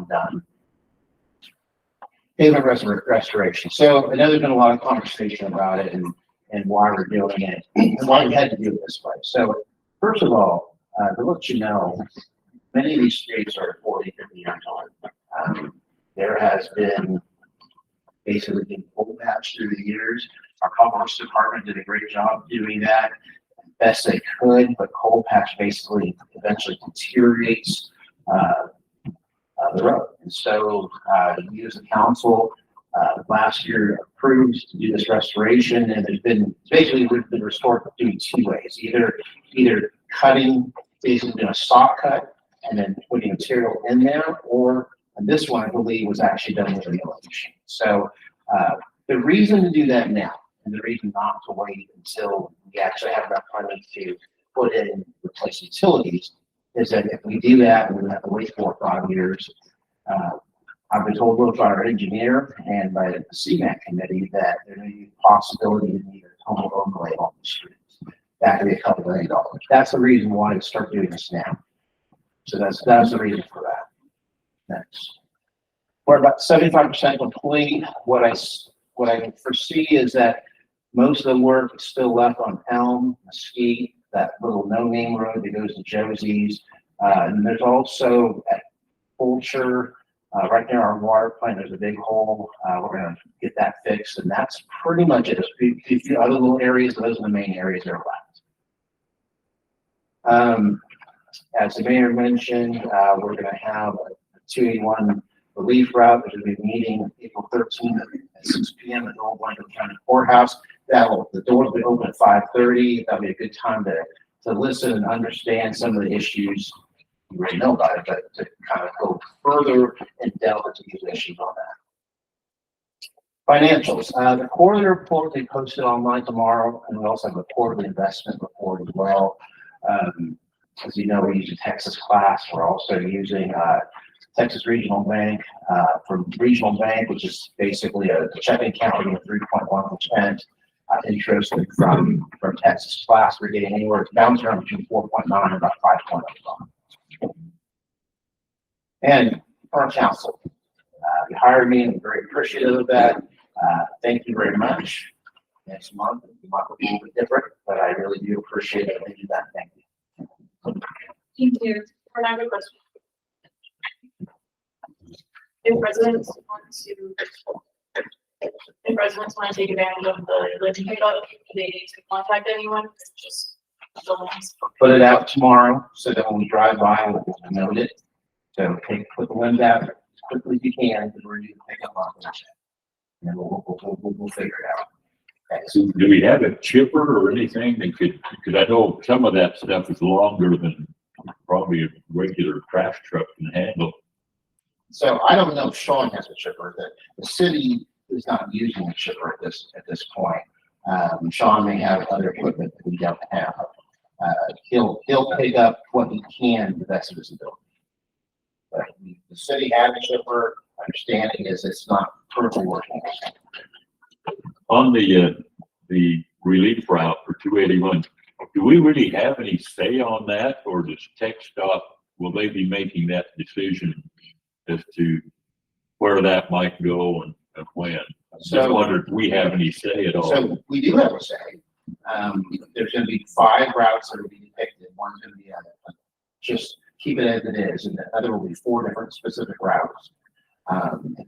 done. Pavement restoration. So I know there's been a lot of conversation about it and why we're doing it and why we had to do it this way. So first of all, to let you know, many of these streets are 40, 50 years old. There has been basically been full patch through the years. Our public works department did a great job doing that best they could, but coal patch basically eventually deteriorates the road. And so you as a council last year approved to do this restoration, and there's been basically been restored doing two ways: either cutting, basically doing a saw cut and then putting material in there, or and this one I believe was actually done with a milling machine. So the reason to do that now, and the reason not to wait until we actually have enough money to put in and replace utilities, is that if we do that, we're gonna have to wait 4 or 5 years. I've been told both by our engineer and by the CMAC committee that there may be a possibility to need a total overlay on the streets. That could be $2 million. That's the reason why to start doing this now. So that's the reason for that. Next. We're about 75% complete. What I foresee is that most of the work is still left on Elm, Mesquite, that little no-name road that goes to Josie's. And there's also at Fulcher, right near our water plant, there's a big hole. We're gonna get that fixed, and that's pretty much it. There's a few other little areas, but those are the main areas that are left. As the mayor mentioned, we're gonna have a 281 relief route. There's gonna be a meeting April 13th at 6 p.m. at the Old Blanco County Courthouse. The doors will be open at 5:30. That'll be a good time to listen and understand some of the issues. You already know about it, but to kind of go further and delve into these issues on that. Financials. The quarterly report will be posted online tomorrow, and we also have a quarterly investment report as well. As you know, we're using Texas Class. We're also using Texas Regional Bank. For Regional Bank, which is basically a checking account with 3.1% interest from Texas Class. We're getting anywhere to bounce around between 4.9 and about 5.0. And our council, you hired me, and I'm very appreciative of that. Thank you very much. Next month, it might be a little bit different, but I really do appreciate it. Thank you. Thank you. Thank you. For another question. If residents want to take advantage of the living pickup, do they need to contact anyone? Just the ones. Put it out tomorrow so that when we drive by, we'll note it. So put the limbs out as quickly as you can, because we're going to pick up on it. And we'll figure it out. Okay. So do we have a chipper or anything that could, because I know some of that stuff is longer than probably a regular trash truck can handle. So I don't know if Sean has a chipper. The city is not using a chipper at this point. Sean may have other equipment that we don't have. He'll pick up what he can to the best of his ability. But the city had a shipper, understanding is it's not currently working. On the relief route for 281, do we really have any say on that, or does TxDOT, will they be making that decision as to where that might go and when? I just So- wondered if we have any say at all. So we do have a say. There's gonna be 5 routes that will be depicted, one's gonna be, just keep it as it is, and the other will be 4 different specific routes.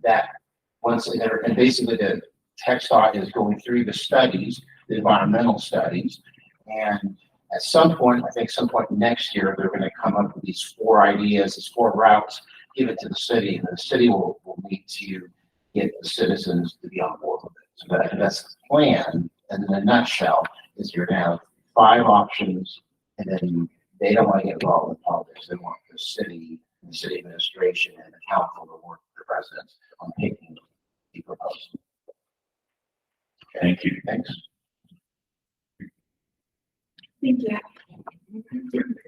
That, once, and basically the TxDOT is going through the studies, the environmental studies, and at some point, I think some point next year, they're gonna come up with these 4 ideas, these 4 routes, give it to the city, and the city will need to get the citizens to be on board with it. So that's the plan, and in a nutshell, is you're gonna have 5 options, and then they don't wanna get involved with politics, they want the city administration and the council to work with the presidents on picking the proposal. Thank you. Thanks. Thank you.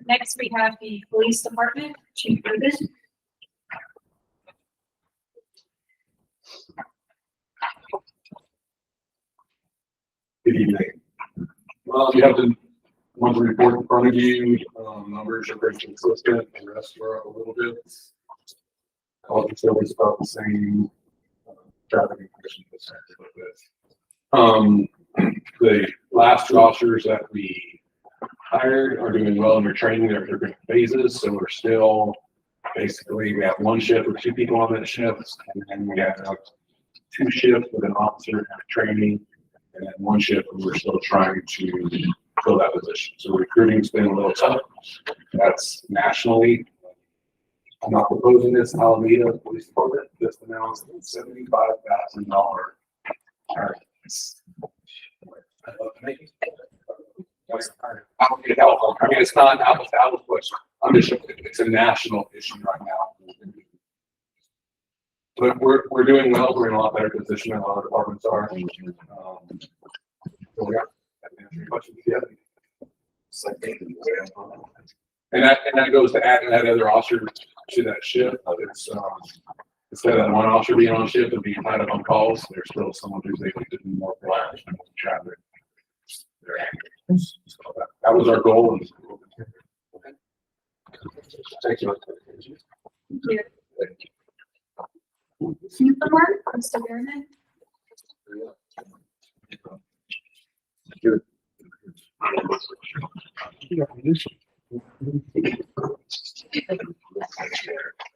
Next, we have the police department, Chief Rubin. Good evening. You have the monthly report in front of you. Numbers are very consistent. The rest were up a little bit. All the facilities about the same. Traffic and condition perspective of this. The last 2 officers that we hired are doing well in their training. They're different phases, so we're still basically, we have 1 shift with 2 people on that shift, and then we have 2 shifts with an officer and training, and then 1 shift where we're still trying to fill that position. So recruiting's been a little tough. That's nationally. I'm not proposing this in Alameda Police Department, just announced a $75,000. Allocated help. I mean, it's not apples to apples, but I'm just, it's a national issue right now. But we're doing well. We're in a lot better position than a lot of departments are. So yeah, that answers your question. Yeah. And that goes to adding that other officer to that shift. It's, instead of 1 officer being on shift and being tied up on calls, there's still someone who's able to do more proactive traffic. So that was our goal. Thank you. Seymour, Mr. Behrman.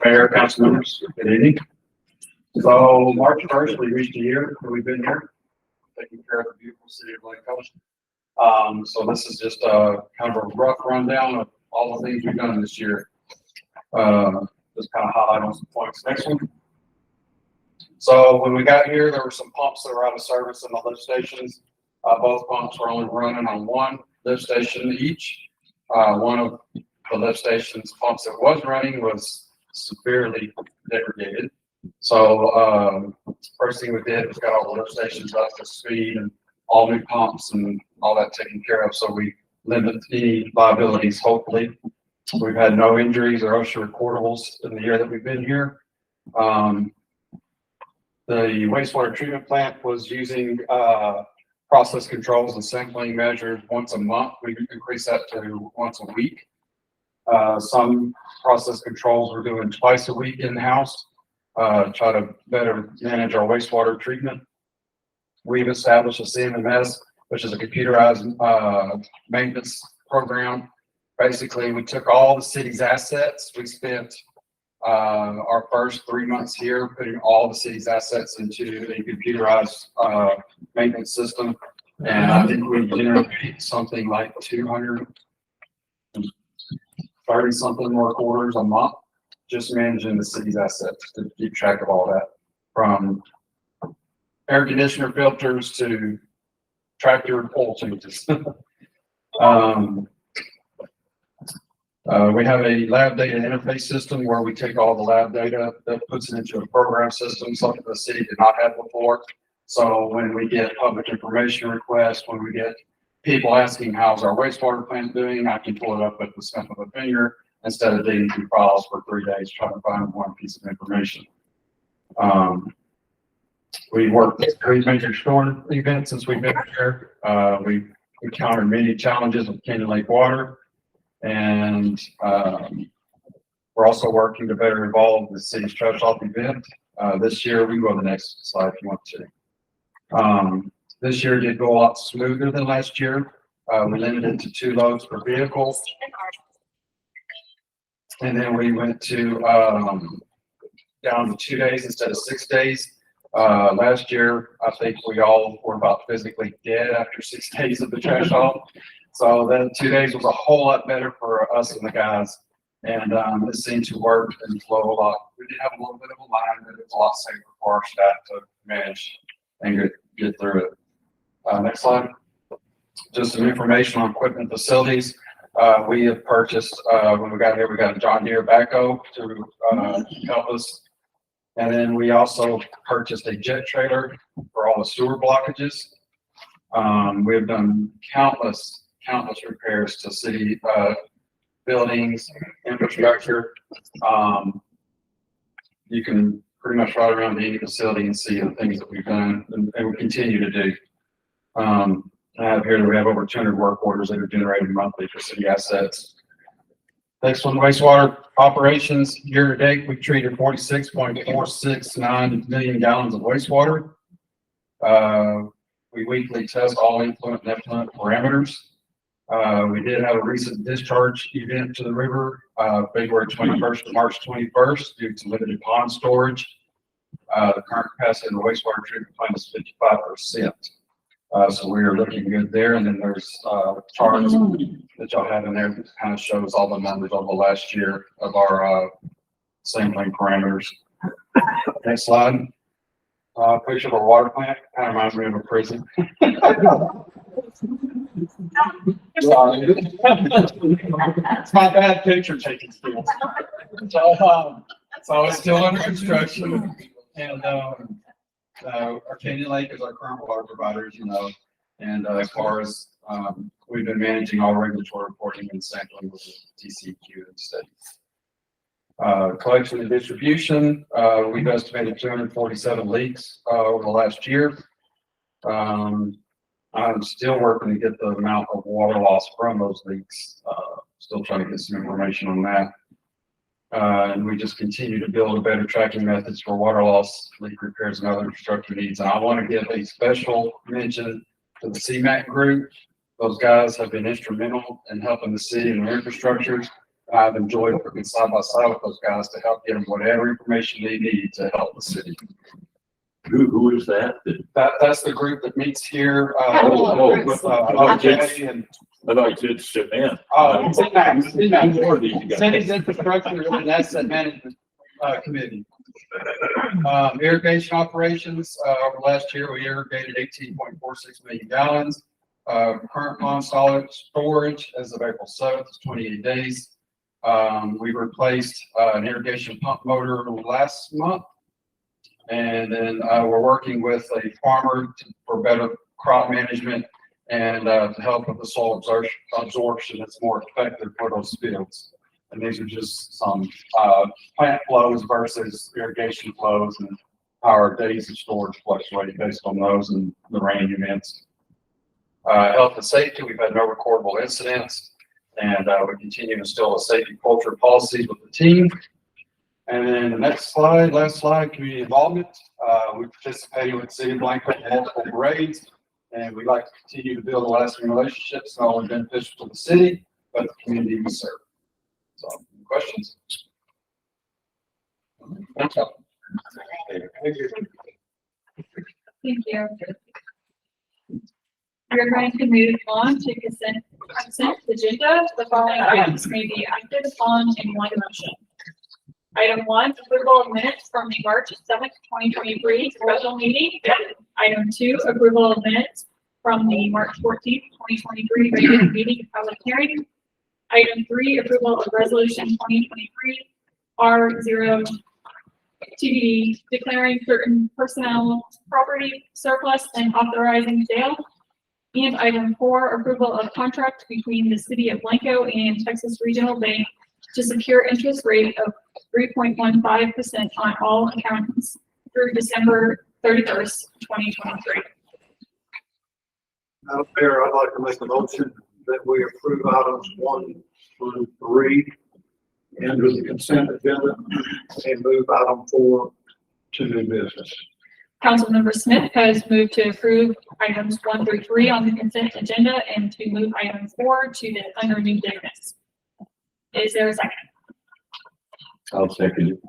Mayor, council members, good evening. So March 1st, we reached a year that we've been here, taking care of the beautiful city of Blanco. So this is just a kind of a rough rundown of all the things we've done this year. Just kind of highlight on some points. Next one. So when we got here, there were some pumps that were out of service in the lift stations. Both pumps were only running on 1 lift station each. One of the lift station's pumps that was running was severely degraded. So first thing we did was got all the lift stations up to speed and all new pumps and all that taken care of. So we limit any liabilities, hopefully. We've had no injuries or OSHA recordables in the year that we've been here. The wastewater treatment plant was using process controls and sampling measures once a month. We increased that to once a week. Some process controls we're doing twice a week in-house, try to better manage our wastewater treatment. We've established a CMMS, which is a computerized maintenance program. Basically, we took all the city's assets. We spent our first 3 months here putting all the city's assets into a computerized maintenance system. And I think we generated something like 230 something work orders a month, just managing the city's assets to keep track of all that, from air conditioner filters to tractor oil changes. We have a lab data interface system where we take all the lab data that puts it into a program system, something the city did not have before. So when we get public information requests, when we get people asking, how's our wastewater plant doing? I can pull it up at the snap of a finger instead of digging through files for 3 days trying to find one piece of information. We worked with 3 major storm events since we've been here. We've encountered many challenges with Canyon Lake water, and we're also working to better involve the city's trash off event. This year, we can go to the next slide if you want to. This year did go a lot smoother than last year. We limited it to 2 loads per vehicle. And then we went to, down to 2 days instead of 6 days. Last year, I think we all were about physically dead after 6 days of the trash haul. So then 2 days was a whole lot better for us and the guys. And it seemed to work and flow a lot. We did have a little bit of a line, but it was a lot safer for our staff to manage and get through it. Next slide. Just some information on equipment facilities. We have purchased, when we got here, we got a John Deere backhoe to help us. And then we also purchased a jet trailer for all the sewer blockages. We have done countless repairs to city buildings, infrastructure. You can pretty much ride around any facility and see the things that we've done and we continue to do. I have here that we have over 200 work orders that are generated monthly for city assets. Next one, wastewater operations. Year to date, we treated 46.469 million gallons of wastewater. We weekly test all influent and effluent parameters. We did have a recent discharge event to the river, February 21st to March 21st due to limited pond storage. The current capacity of the wastewater treatment plant is 55%. So we are looking good there. And then there's charts that y'all have in there that kind of shows all the numbers over the last year of our sampling parameters. Next slide. Picture of our water plant. Kind of reminds me of a prison. It's my bad picture taking skills. So it's still under construction. And our Canyon Lake is our current water provider, as you know. And as far as we've been managing all regulatory reporting and sampling with the TCEQ and studies. Collection and distribution, we've estimated 247 leaks over the last year. I'm still working to get the amount of water loss from those leaks. Still trying to get some information on that. And we just continue to build better tracking methods for water loss, leak repairs, and other infrastructure needs. And I want to give a special mention to the CMAC group. Those guys have been instrumental in helping the city and their infrastructures. I've enjoyed working side by side with those guys to help get them whatever information they need to help the city. Who is that? That's the group that meets here. With I thought OJ and you said CMAC. More of these guys. City's Infrastructure and Asset Management Committee. Irrigation operations, over last year, we irrigated 18.46 million gallons. Current pond solid storage as of April 7th is 28 days. We replaced an irrigation pump motor last month. And then we're working with a farmer for better crop management and to help with the soil absorption that's more effective for those fields. And these are just some plant flows versus irrigation flows and how our days of storage fluctuate based on those and the rain events. Health and safety, we've had no recordable incidents, and we continue to instill a safety culture policies with the team. And then the next slide, last slide, community involvement. We participated with the City of Blanco in multiple parades, and we'd like to continue to build lasting relationships, not only beneficial to the city, but the community we serve. So, questions? Thank you. We're going to move on to consent agenda. The following items may be acted upon in one motion. Item 1, approval of minutes from the March 7th, 2023 special meeting. Item 2, approval of minutes from the March 14th, 2023 regular meeting public hearing. Item 3, approval of resolution 2023 R0 TBD declaring certain personnel property surplus and authorizing sale. And item 4, approval of contract between the city of Blanco and Texas Regional Bank to secure interest rate of 3.15% on all accounts through December 31st, 2023. Madam Mayor, I'd like to make a motion that we approve items 1 through 3 under the consent agenda and move item 4 to new business. Councilmember Smith has moved to approve items 1 through 3 on the consent agenda and to move item 4 to the under new business. Is there a second? I'll second it.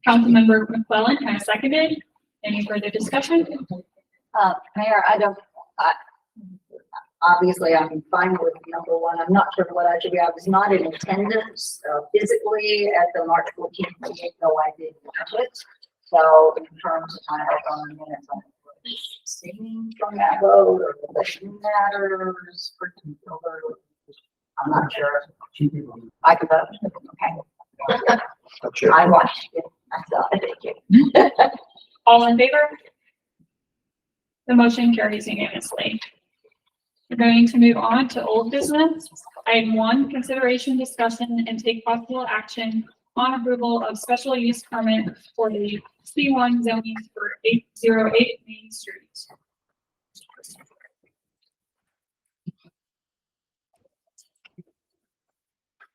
Councilmember McClellan has seconded. Any further discussion? Mayor, obviously I'm fine with number 1. I'm not sure what I should be. I was not in attendance physically at the March 14th meeting, though I did watch it. So in terms of my health on the minutes, I'm singing from that vote or the matters, I'm not sure. I could vote. Okay. I watched it. I saw it. Thank you. All in favor? The motion carries unanimously. We're going to move on to old business. Item 1, consideration, discussion, and take possible action on approval of special use permit for the C1 zoning for 808 Main Street.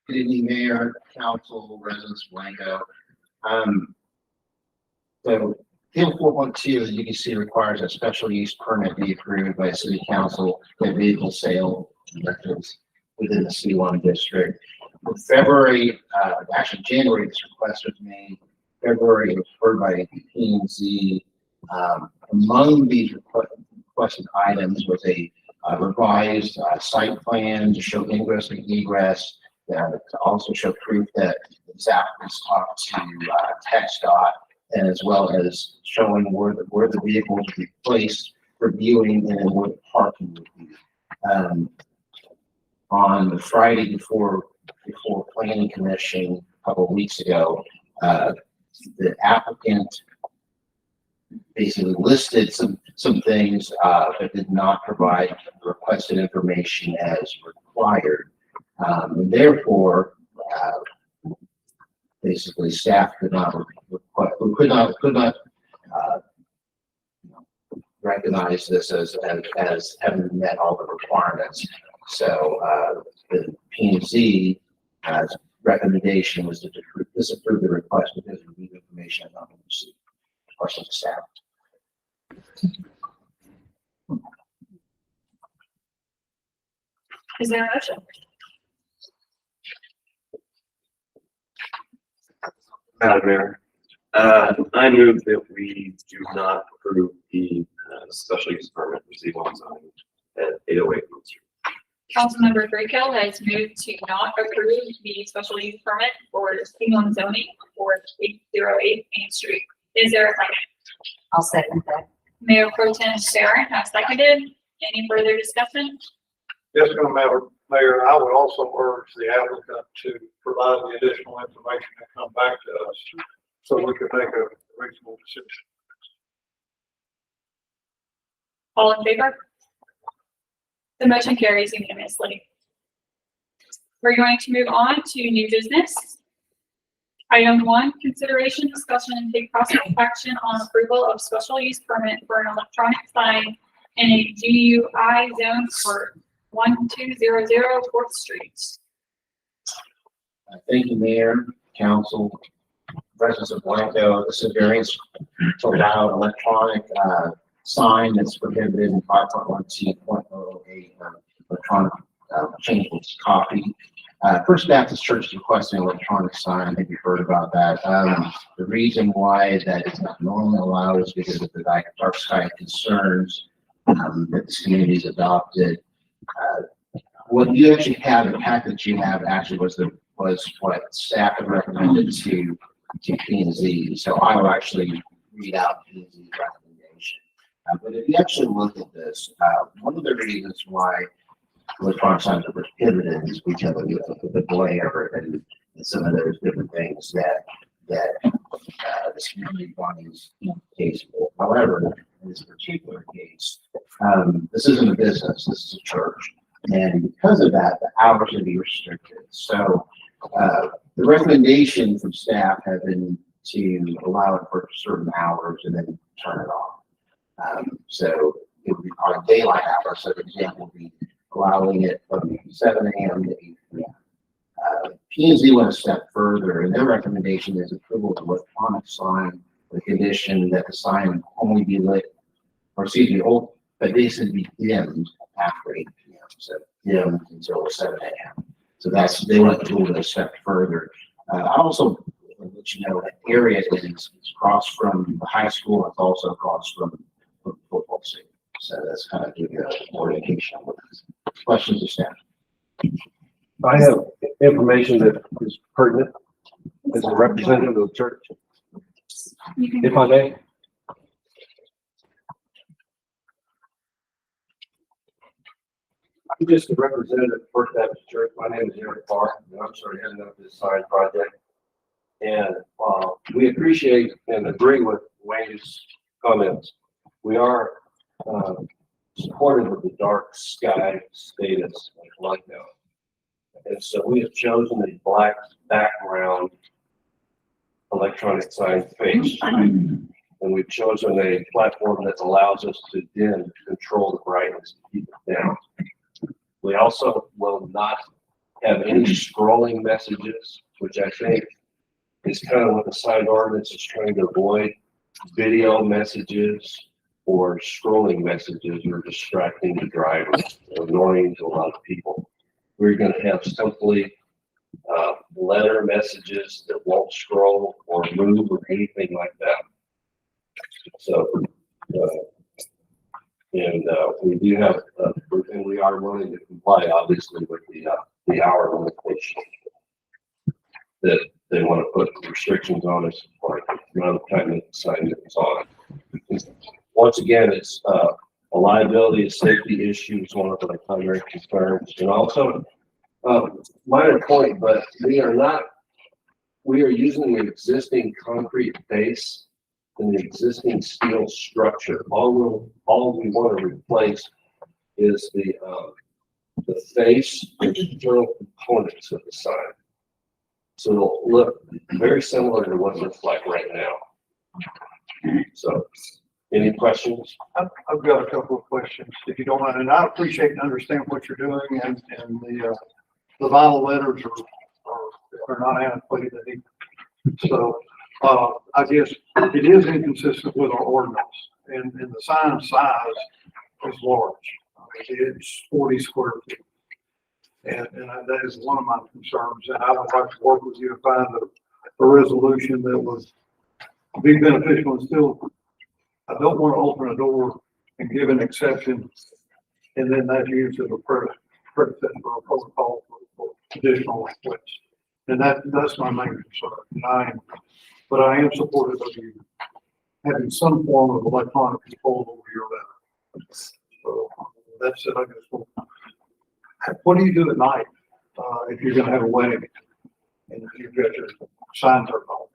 Good evening, Mayor, Council, residents of Blanco. So Bill 4.2, as you can see, requires a special use permit be approved by City Council for vehicle sale rentals within the C1 district. In February, actually January, this request was made. February, it was heard by P&Z. Among these requested items was a revised site plan to show ingress and egress, to also show proof that Zach was talked to TxDOT, and as well as showing where the vehicles would be placed for viewing and where the parking would be. On the Friday before Planning Commission a couple of weeks ago, the applicant basically listed some things, but did not provide the requested information as required. And therefore, basically staff could not recognize this as having met all the requirements. So the P&Z recommendation was to disapprove the request because of the information not received. Questions, staff? Is there a motion? Madam Mayor, I move that we do not approve the special use permit for C1 zoning at 808 Main Street. Councilmember Graykill has moved to not approve the special use permit for C1 zoning for 808 Main Street. Is there a second? I'll second that. Mayor Pro Tem Sharon has seconded. Any further discussion? Yes, Mayor, I would also urge the applicant to provide the additional information and come back to us so we could make a reasonable decision. All in favor? The motion carries unanimously. We're going to move on to new business. Item 1, consideration, discussion, and take possible action on approval of special use permit for an electronic sign in a GUI zone for 1200 4th Street. Thank you, Mayor, Council, residents of Blanco. This is variance to allow electronic sign that's prohibited in 5.1C.008 electronic changeable copy. First Baptist Church is requesting an electronic sign. I think you've heard about that. The reason why that is not normally allowed is because of the dark sky concerns that this community's adopted. What you actually have, the package you have actually was what staff had recommended to P&Z. So I will actually read out P&Z's recommendation. But if you actually look at this, one of the reasons why electronic signs are prohibited is because of the glare and some of those different things that this community bodies case for. However, in this particular case, This isn't a business, this is a church. And because of that, the hours will be restricted. So, the recommendation from staff have been to allow it for certain hours and then turn it off. So it would be our daylight hours. So the example would be allowing it from 7 a.m. to 8 p.m. P&Z went a step further, and their recommendation is approval of electronic sign with condition that the sign only be lit, or excuse me, but basically be dimmed after 8 p.m. So dimmed until 7 a.m. So they went a step further. I also let you know that area is across from the high school. It's also across from the football stadium. So that's kind of give you more indication of what this. Questions of staff? I have information that is pertinent as a representative of the church, if I may. I'm just a representative of First Baptist Church. My name is Eric Parr, and I'm sort of heading up this sign project. And we appreciate and agree with Wayne's comments. We are supportive of the dark sky status like now. And so we have chosen a black background electronic sign face. And we've chosen a platform that allows us to then control the brightness and keep it down. We also will not have any scrolling messages, which I think is kind of what the sign ordinance is trying to avoid. Video messages or scrolling messages are distracting the driver, annoying to a lot of people. We're going to have simply letter messages that won't scroll or move or anything like that. So, we do have, and we are willing to comply, obviously, with the hour limitation that they want to put restrictions on us for the amount of time that the sign is on. Once again, it's a liability, a safety issue is one of the primary concerns, and also minor point, but we are using the existing concrete base and the existing steel structure. All we want to replace is the face and internal components of the sign. So it'll look very similar to what it looks like right now. So, any questions? I've got a couple of questions, if you don't mind, and I appreciate and understand what you're doing, and the vinyl letters are not antiquated. So, I guess it is inconsistent with our ordinance, and the sign size is large. I mean, it's 40 square feet. And that is one of my concerns, and I would like to work with you to find a resolution that was be beneficial and still, I don't want to open a door and give an exception, and then that's used as a precedent for a protocol for additional requests. And that's my main concern. But I am supportive of you having some form of electronic control over your letter. So that's it, I guess. What do you do at night, if you're gonna have a wedding and you've got your signs are on?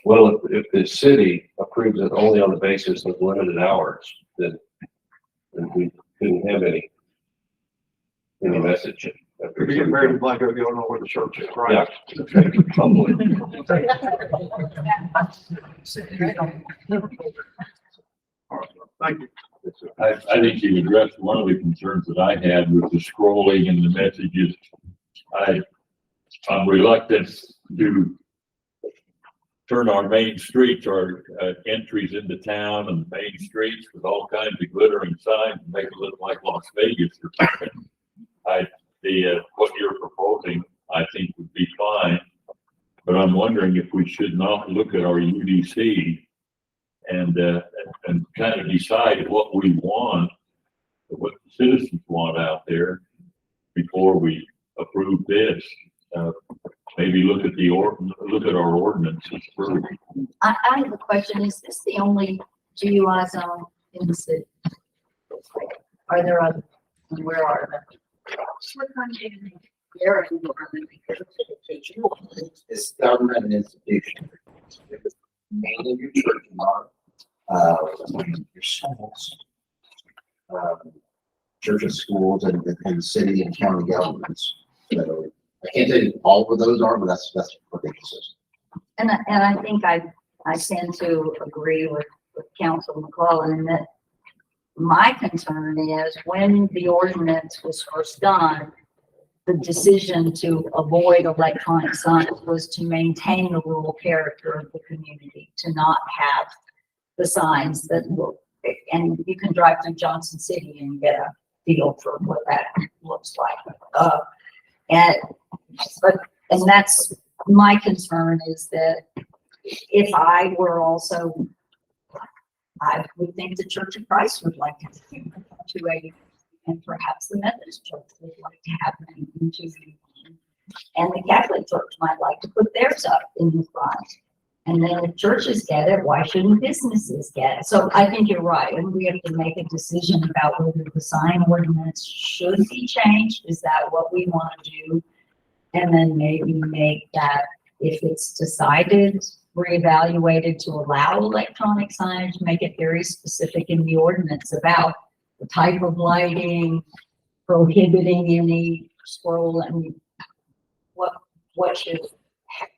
Well, if the city approves it only on the basis of limited hours, then we couldn't have any message. If you get married in Blanco, you don't know where the church is, right? Yeah. Probably. Thank you. I think you addressed one of the concerns that I had with the scrolling and the messages. I'm reluctant to turn our main streets or entries into town and main streets with all kinds of glittering signs and make it look like Las Vegas or something. What you're proposing, I think would be fine, but I'm wondering if we should not look at our UDC and kind of decide what we want, what the citizens want out there before we approve this. Maybe look at our ordinances first. I have a question. Is this the only GUI zone in the city? Are there others? And where are they? Where are they? It's government and institution. Mainly your church, your schools. churches, schools, and city and county governments. So I can't tell you all of those are, but that's what they consist. And I think I tend to agree with Council McClellan in that my concern is when the ordinance was first done, the decision to avoid electronic signs was to maintain the rural character of the community, to not have the signs that look, and you can drive through Johnson City and get a feel for what that looks like. And that's my concern, is that if I were also, I would think the Church of Christ would like to do 280, and perhaps the Methodist Church would like to have them in 280. And the Catholic Church might like to put theirs up in the front. And then if churches get it, why shouldn't businesses get it? So I think you're right, and we have to make a decision about whether the sign ordinance should be changed. Is that what we want to do? And then maybe make that, if it's decided, reevaluated to allow electronic signage, make it very specific in the ordinance about the type of lighting, prohibiting any scroll, and what should happen.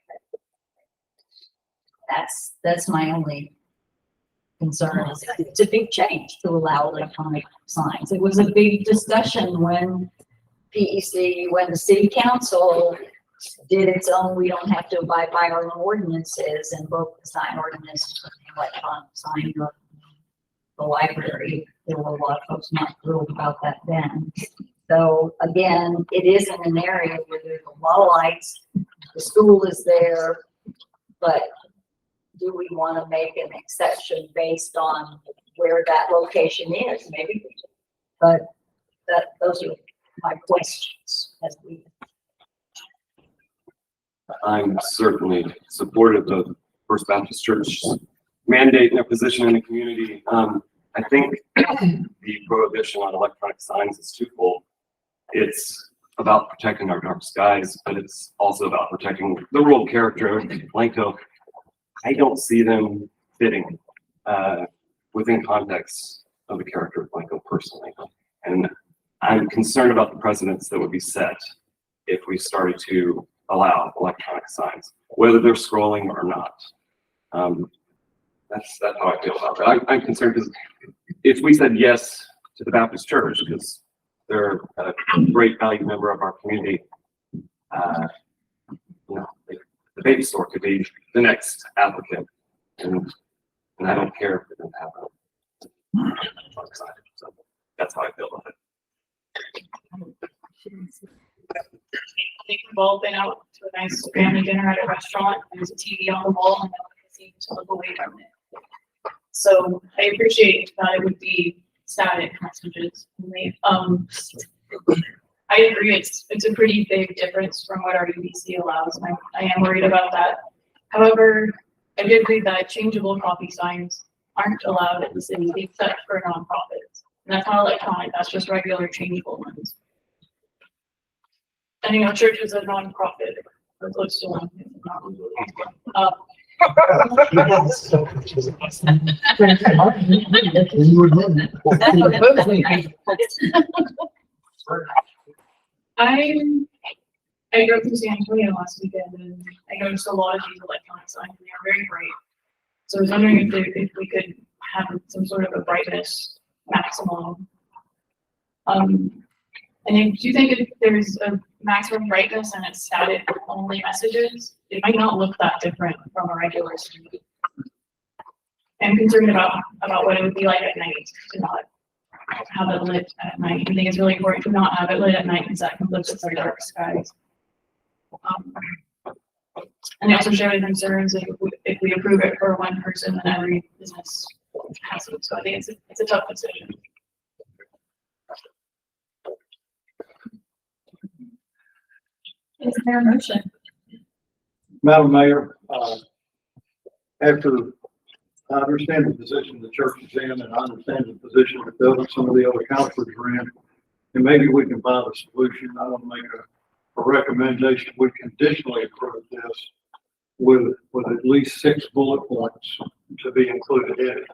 That's my only concern. It's a big change to allow electronic signs. It was a big discussion when when the city council did its own, we don't have to abide by our own ordinances, and broke the sign ordinance for the electronic sign of the library. There were a lot of folks not thrilled about that then. So again, it is in an area where there's a lot of lights, the school is there, but do we want to make an exception based on where that location is? Maybe we do. But those are my questions as we. I'm certainly supportive of First Baptist Church mandate and their position in the community. I think the prohibition on electronic signs is twofold. It's about protecting our dark skies, but it's also about protecting the rural character of Blanco. I don't see them fitting within context of the character of Blanco personally. And I'm concerned about the precedents that would be set if we started to allow electronic signs, whether they're scrolling or not. That's how I feel about that. I'm concerned because if we said yes to the Baptist Church, because they're a great value member of our community, the baby store could be the next applicant, and I don't care if it doesn't happen. So that's how I feel about it. I think we've all been out to a nice family dinner at a restaurant. There's a TV on the wall, and no one can seem to look away from it. So I appreciate that it would be static messages. I agree, it's a pretty big difference from what our UBC allows. I am worried about that. However, I did read that changeable copy signs aren't allowed at the city except for nonprofits. And that's not electronic, that's just regular changeable ones. And church is a nonprofit, or close to one. I drove through San Antonio last weekend, and I noticed a lot of these electronic signs, and they are very bright. So I was wondering if we could have some sort of a brightness maximum. And then do you think if there's a maximum brightness and it's static only messages, it might not look that different from a regular street? I'm concerned about what it would be like at night to not have it lit at night. I think it's really important to not have it lit at night because that conflicts with our dark skies. And they also share the concerns if we approve it for one person, then every business has it. So I think it's a tough decision. Is there a motion? Madam Mayor, after I understand the position the church is in, and I understand the position that some of the other councilors are in, and maybe we can find a solution. I want to make a recommendation. We conditionally approve this with at least 6 bullet points to be included in it.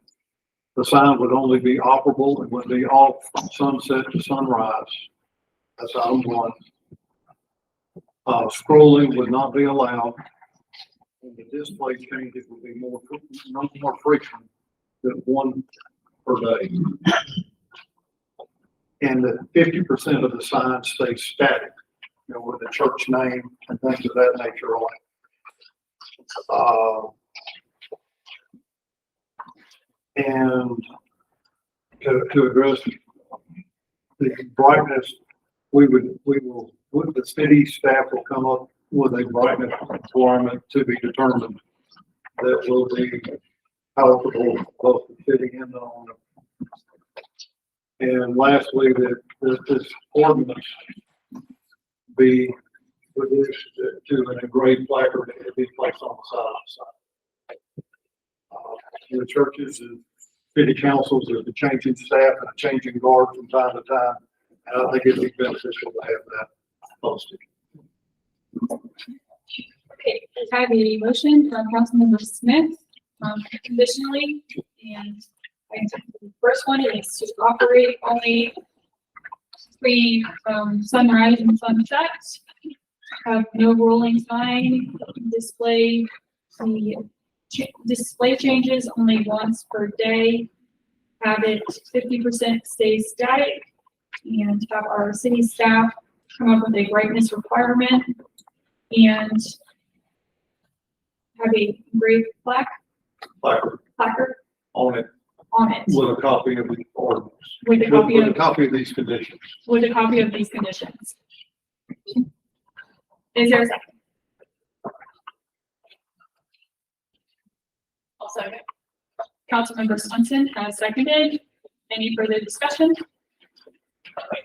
The sign would only be operable and would be off from sunset to sunrise. That's item one. Scrolling would not be allowed. And the display changes would be no more frequent than one per day. And that 50% of the sign stays static, you know, with the church name and things of that nature on it. And to address the brightness, the city staff will come up with a brightness requirement to be determined that will be palatable both fitting in the owner. And lastly, that this ordinance be reduced to an engraved placard that be placed on the side of the sign. The churches and city councils are the changing staff and a changing guard from time to time. And I think it'd be beneficial to have that posted. Okay, we have a motion from Councilmember Smith, conditionally, and the first one is to operate only between sunrise and sunset. Have no rolling sign, display the display changes only once per day. Have it 50% stay static, and have our city staff come up with a brightness requirement and have a engraved placard On it on it with a copy of the ordinance. with a copy of these conditions. with a copy of these conditions. Is there a second? I'll second. Councilmember Swenson has seconded. Any further discussion?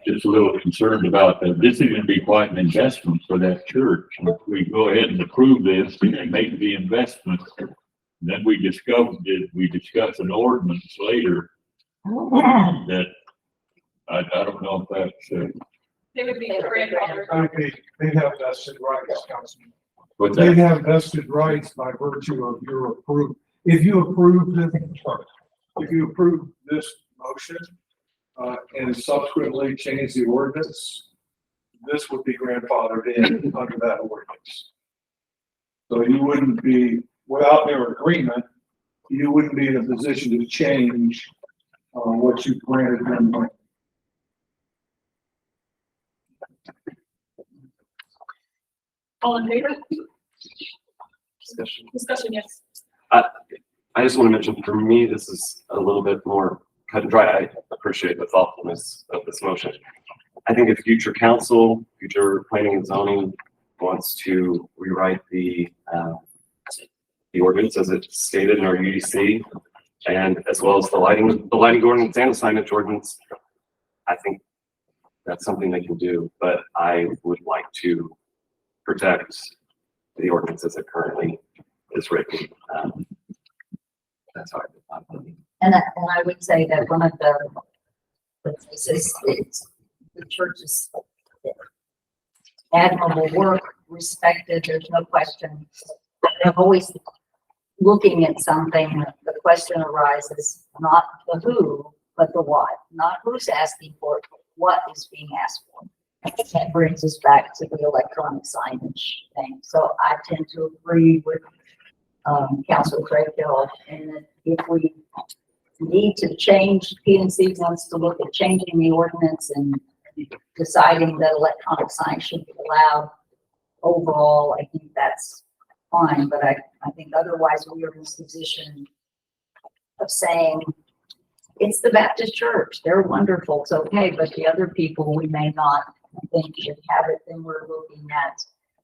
Just a little concerned about that. This is gonna be quite an investment for that church. If we go ahead and approve this and make the investment, then we discuss an ordinance later that I don't know if that's, They would be grandfathered. Okay, they have vested rights, Councilman. what's They that? have vested rights by virtue of your approval. If you approve this motion, and subsequently change the ordinance, this would be grandfathered in under that ordinance. So you wouldn't be, without their agreement, you wouldn't be in a position to change, what you granted them. All in favor? Discussion. Discussion, yes. I just want to mention, for me, this is a little bit more cut and dry. I appreciate the thoughtfulness of this motion. I think if future council, future planning and zoning wants to rewrite the ordinance as it's stated in our UDC, and as well as the lighting ordinance and the signage ordinance, I think that's something they can do, but I would like to protect the ordinance as it currently is written. That's how I feel. And I would say that one of the church's admirable work, respected, there's no question. I'm always looking at something, the question arises, not the who, but the what. Not who's asking for it, but what is being asked for. That brings us back to the electronic signage thing. So I tend to agree with Councilor Craig Hill, and if we need to change, PNC wants to look at changing the ordinance and deciding that electronic signs should be allowed overall, I think that's fine, but I think otherwise we are in this position of saying, it's the Baptist church, they're wonderful, it's okay, but the other people we may not think should have it, then we're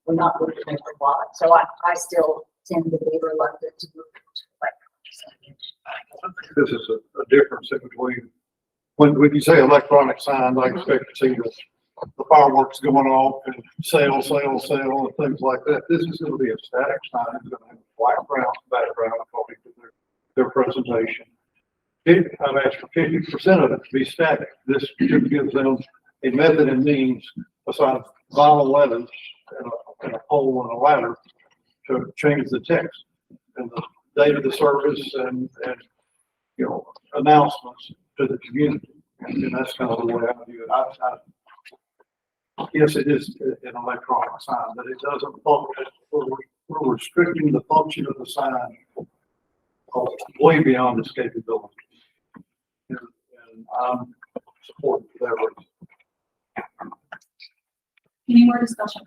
not looking at the law. So I still tend to be reluctant to look at This is a difference in between, when you say electronic signs, I expect to see the fireworks going off and sale, and things like that. This is going to be a static sign. It's going to have a white background according to their presentation. I've asked for 50% of it to be static. This gives them a method and means, besides vinyl letters and a pole and a ladder, to change the text and the date of the service and announcements to the community. And that's kind of the way I view it. Yes, it is an electronic sign, but it doesn't function. We're restricting the function of the sign way beyond its capability. And I'm supportive of that. Any more discussion?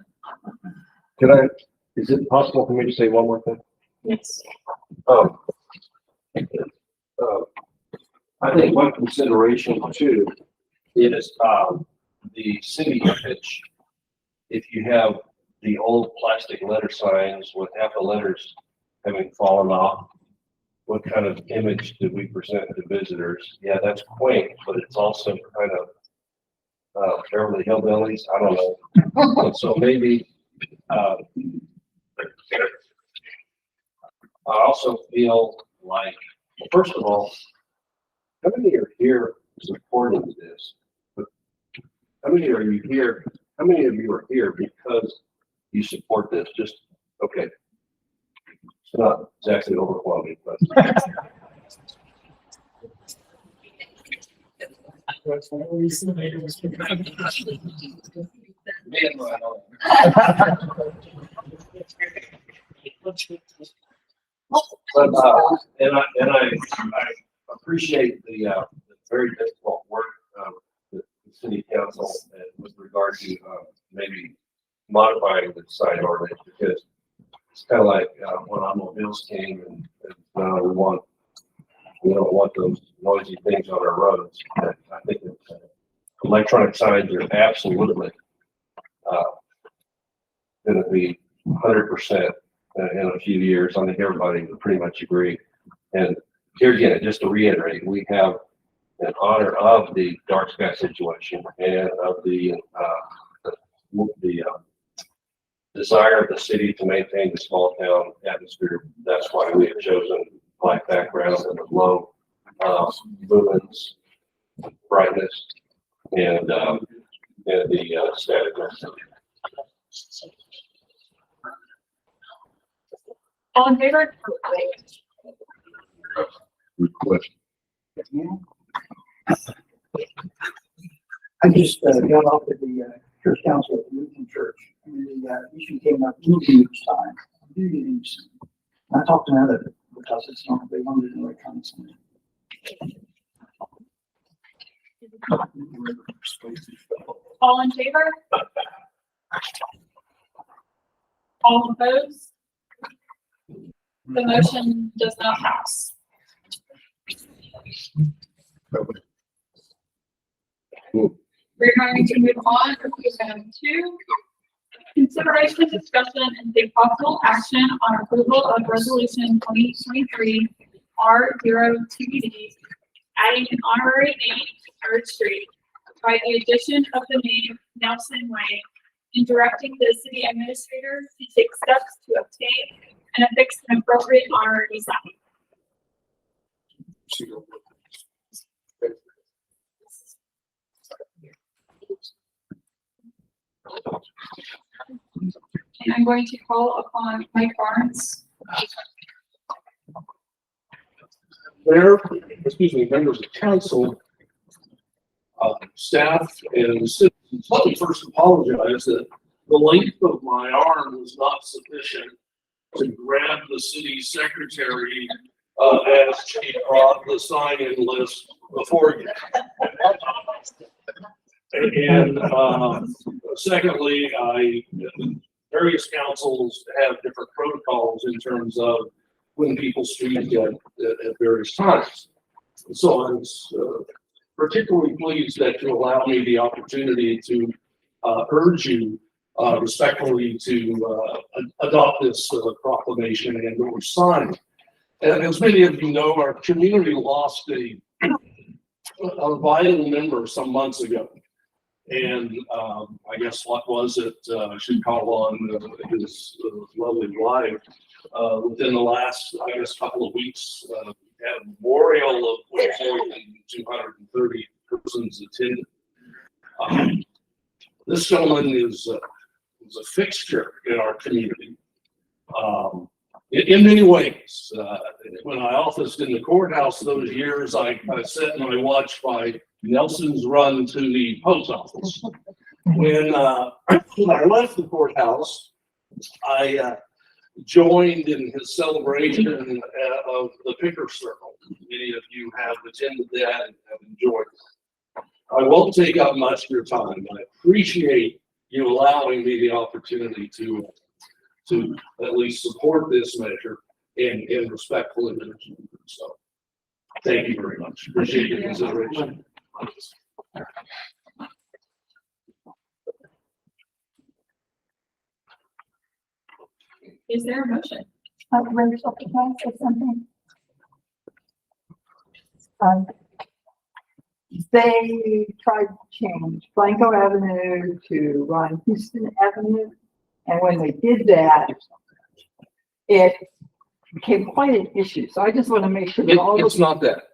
Is it possible for me to say one more thing? Yes. I think one consideration too is, the city image. If you have the old plastic letter signs with half the letters having fallen off, what kind of image do we present to visitors? Yeah, that's quaint, but it's also kind of, Beverly Hillbillies, I don't know. So maybe, I also feel like, first of all, how many are here supporting this? How many are you here? How many of you are here because you support this? Just, okay. It's not exactly overwhelming, but. I appreciate the very difficult work of the city council with regard to maybe modifying the sign ordinance, because it's kind of like when automobiles came and we don't want those noisy things on our roads. I think that electronic signs are absolutely going to be 100% in a few years. I think everybody would pretty much agree. And here again, just to reiterate, we have in honor of the dark sky situation and of the desire of the city to maintain the small town atmosphere. That's why we have chosen black background and the low lumens, brightness, and the static message. All in favor? Request. I just got off at the church council at the Lutheran Church, and the issue came up moving each time. I talked them out of it because it's not, they wanted an electronic sign. All in favor? All opposed? The motion does not pass. We're going to move on to item 2. Consideration, discussion, and take possible action on approval of resolution 2023 R02D, adding an honorary name to 3rd Street by the addition of the name Nelson Way, and directing the city administrator to take steps to obtain and affix an appropriate honorary sign. And I'm going to call upon Mike Barnes. Members of council, staff, and citizens, let me first apologize that the length of my arm was not sufficient to grab the city secretary as she brought the sign-in list before you. And secondly, various councils have different protocols in terms of when people speak at various times. So I was particularly pleased that you allow me the opportunity to urge you respectfully to adopt this proclamation and or sign. And as many of you know, our community lost a vital member some months ago. And I guess what was it? I should call on his lovely wife. Within the last, I guess, couple of weeks, we had a memorial of more than 230 persons attended. This gentleman is a fixture in our community. in many ways. When I officed in the courthouse those years, I sat and I watched my Nelson's run to the post office. When I left the courthouse, I joined in his celebration of the Picker Circle. Many of you have attended that and have enjoyed it. I won't take up much of your time. I appreciate you allowing me the opportunity to at least support this measure in respectful image. So, thank you very much. Appreciate your consideration. Is there a motion? Rachel, can I say something? They tried to change Blanco Avenue to Ron Houston Avenue. And when they did that, it became quite an issue. So I just want to make sure that all It's of not that.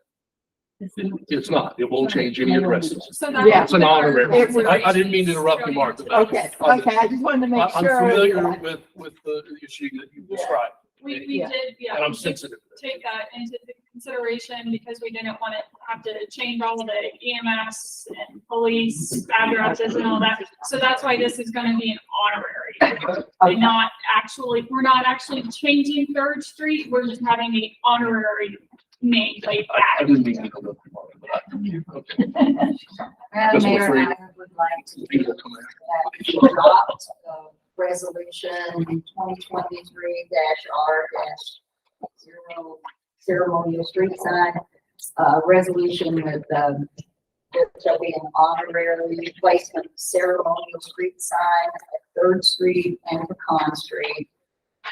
It's not. It won't change any addresses. So that. Yeah. It's an honorary. I didn't mean to interrupt you, Martha. okay, okay, I just wanted to make I'm sure. familiar that- with the issue that you described. We Yeah. did, yeah. And I'm we did sensitive. Take that into consideration because we didn't want to have to change all of the EMS and police addresses and all that. So that's why this is gonna be an honorary. And not actually, we're not actually changing Third Street, we're just having an honorary name like I that. didn't mean to interrupt you, Martha, but okay. Madam Just Mayor, afraid- I would like to adopt resolution 2023-R-0 ceremonial street sign, resolution with, there shall be an honorary placement of ceremonial street sign at Third Street and Pecan Street.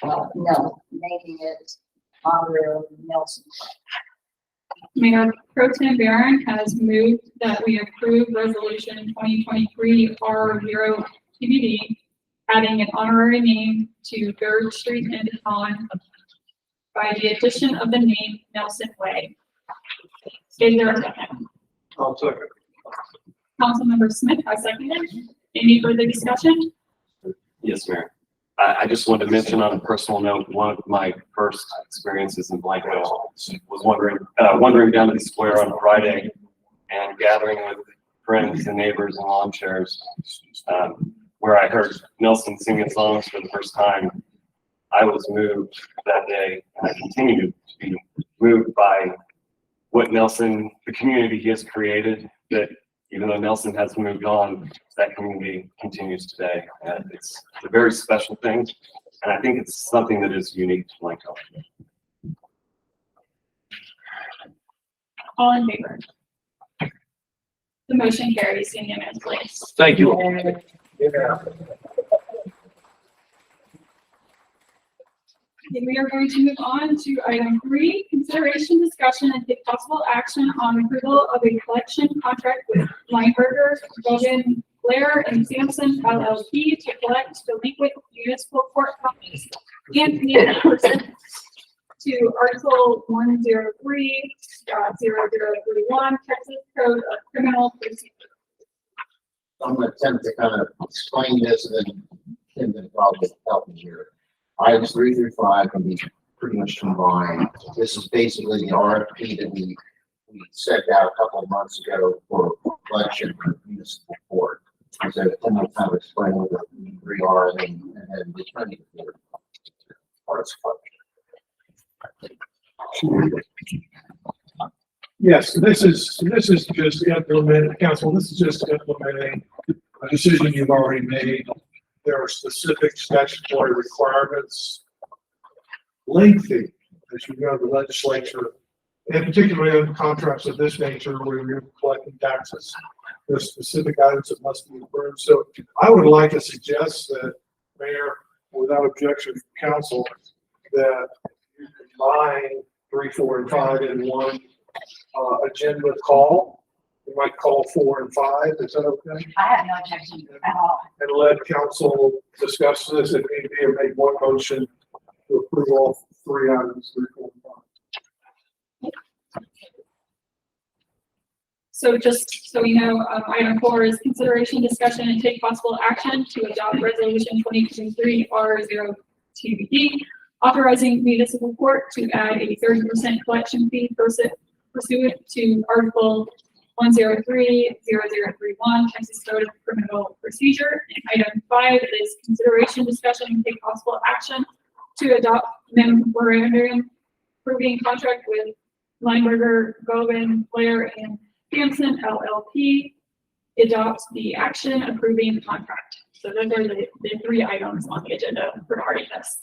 No, naming it honorary Nelson. Mayor Pro Tem Barron has moved that we approve resolution 2023-R-0 TBD, adding an honorary name to Third Street and Pecan by the addition of the name Nelson Way. Is there a second? I'll second. Councilmember Smith, I second it. Any further discussion? Yes, Mayor. I just wanted to mention on a personal note, one of my first experiences in Blanco was wandering down to the square on a Friday and gathering with friends and neighbors and lawn chairs, where I heard Nelson singing songs for the first time. I was moved that day, and I continue to be moved by what Nelson, the community he has created, that even though Nelson has moved on, that community continues today. And it's a very special thing, and I think it's something that is unique to Blanco. All in favor? The motion carries unanimously. Thank you. Okay, we are going to move on to item 3, consideration, discussion, and take possible action on approval of a collection contract with Lineberger, Bogan, Blair, and Sampson LLP to collect delinquent municipal court copies and pay person to Article 103.0031, Texas Code of Criminal Procedure. I'm gonna attempt to kind of explain this and then Tim can probably help me here. Items 3 through 5 can be pretty much combined. This is basically the RFP that we sent out a couple of months ago for collection for municipal court. And so Tim will kind of explain what the 3 are and then the attorney for parts collection. Yes, this is just implementing, council, this is just implementing a decision you've already made. There are specific statutory requirements, lengthy, as you go to the legislature, and particularly on contracts of this nature where you're collecting taxes. There's specific items that must be approved. So I would like to suggest that, Mayor, without objection from council, that you combine 3, 4, and 5 in one agenda call. You might call 4 and 5. Is that okay? I have no objection at all. And let council discuss this if need be, or make one motion to approve all 3 items, 3, 4, and 5. So just so you know, item 4 is consideration, discussion, and take possible action to adopt resolution 2023-R0 TBD, authorizing municipal court to add a 30% collection fee pursuant to Article 1030031 Texas Code of Criminal Procedure. And item 5 is consideration, discussion, and take possible action to adopt memorandum approving contract with Lineberger, Govan, Blair, and Sampson LLP. Adopts the action approving the contract. So those are the 3 items on the agenda regarding this.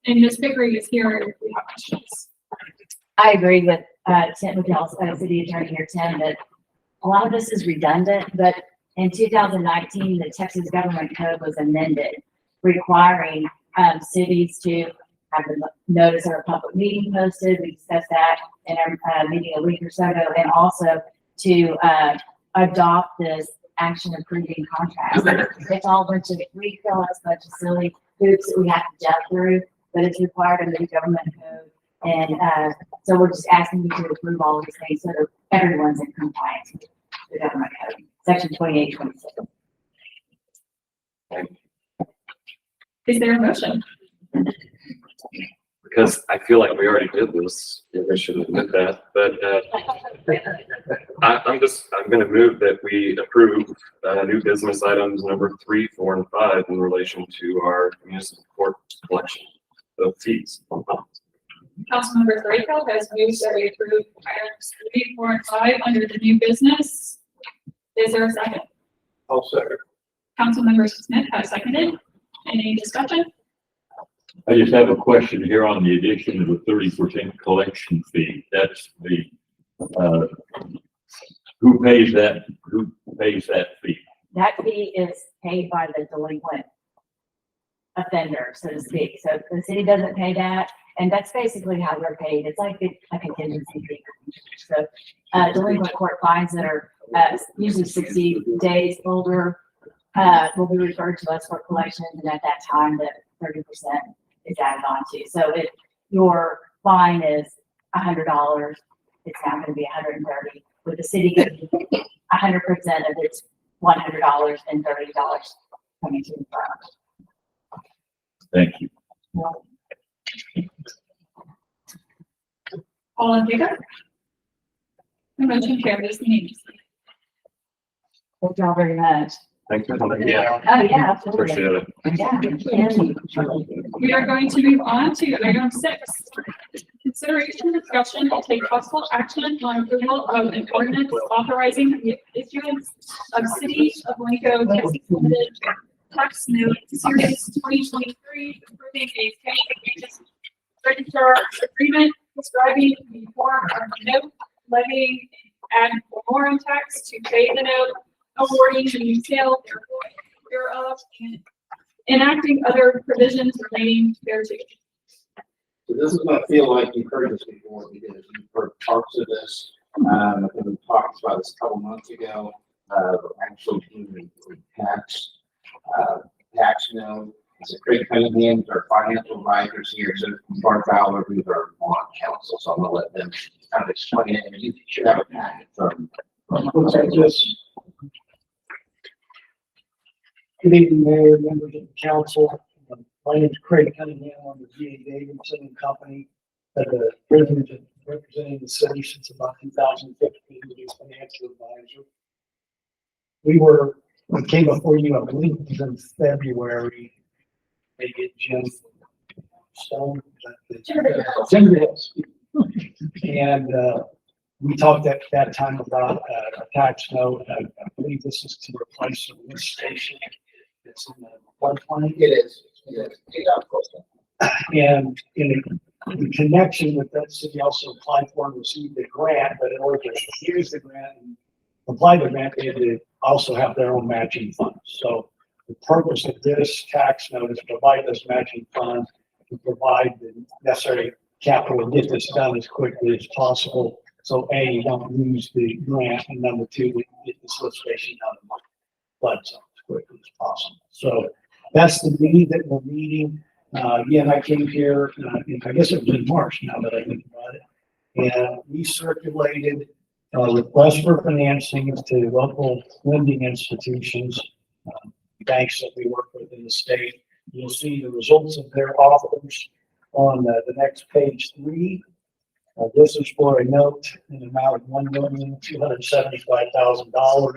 And Ms. Pickering is here if we have questions. I agree with, Tim, with the city attorney here, Tim, that a lot of this is redundant, but in 2019, the Texas Government Code was amended, requiring, cities to have the notice of a public meeting posted. We discussed that in our, meeting a week or so ago, and also to, adopt this action approving contract. It's all a bunch of, we feel it's a bunch of silly hoops that we have to jump through, but it's required under the government code. And, so we're just asking you to approve all of these things so that everyone's in compliance with the government code, section 2826. Is there a motion? Because I feel like we already did this, maybe I should admit that, but, I'm gonna move that we approve, new business items number 3, 4, and 5 in relation to our municipal court collection of fees. Councilmember Grayfield has moved that we approve items 3, 4, and 5 under the new business. Is there a second? I'll second. Councilmember Smith has seconded. Any discussion? I just have a question here on the addition of the 30% collection fee. That's the, who pays that fee? That fee is paid by the delinquent offender, so to speak. So the city doesn't pay that, and that's basically how we're paid. It's like a contingency fee. So, delinquent court fines that are, usually 60 days older, will be referred to us for collections, and at that time, the 30% is added on to. So if your fine is $100, it's now going to be $130. With the city getting 100% of its $100 and $30 coming to the firm. Thank you. All in favor? The motion carries unanimously. Thank y'all very much. Thanks for coming. Yeah. Oh, yeah, absolutely. Appreciate it. Yeah. We are going to move on to item 6. Consideration, discussion, and take possible action on approval of an ordinance authorizing the issuance of City of Blanco Texas Limited Tax Note Series 2023, approving a county registrar agreement describing the form of the note, levying ad valorem tax to pay the note, awarding the sale thereof, and enacting other provisions relating thereto. So this is gonna feel like you've heard this before, because you've heard parts of this, and we talked about this a couple months ago, actually doing the tax note. It's a Craig Cunningham, our financial advisors here, so Bart Fowler, who's our bond counsel, so I'm gonna let them kind of explain it, and you should have a packet from. Looks like this. Good evening, Mayor, members of the council. My name is Craig Cunningham. I'm the G.A. Davidson and Company, the president and representing the city since about 2015, the financial advisor. We came before you, I believe it was in February, maybe Jim Stone. Jim Hills. And we talked at that time about a tax note. I believe this is to replace a lift station. It's in the floodplain. It is. And in connection with that, city also applied for and received a grant, but in order to use the grant and apply the grant, they had to also have their own matching funds. So the purpose of this tax note is to provide this matching fund to provide the necessary capital to get this done as quickly as possible. So A, you don't lose the grant, and number 2, we can get the lift station done in flood zone as quickly as possible. So that's the need that we're meeting. Again, I came here, I guess it was in March now that I think about it. And we circulated requests for financing to local lending institutions, banks that we work with in the state, You'll see the results of their offers on the next page 3. This is for a note in the amount of $1,275,000.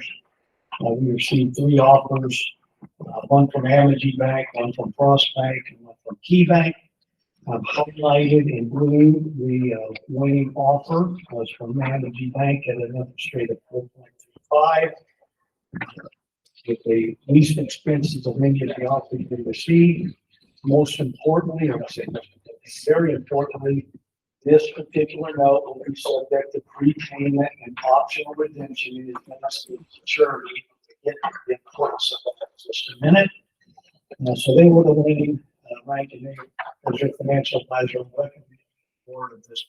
We received 3 offers, one from Amegy Bank, one from Frost Bank, and one from Key Bank. I've highlighted in blue the winning offer was from Amegy Bank at an interest rate of 4.35. With the least expenses of many of the offers we received. Most importantly, or I say very importantly, this particular note will be subject to prepayment and optional redemption in advance of maturity. Get the importance of that in just a minute. So they were the winning rank, and they, as your financial advisor, recommend the board of this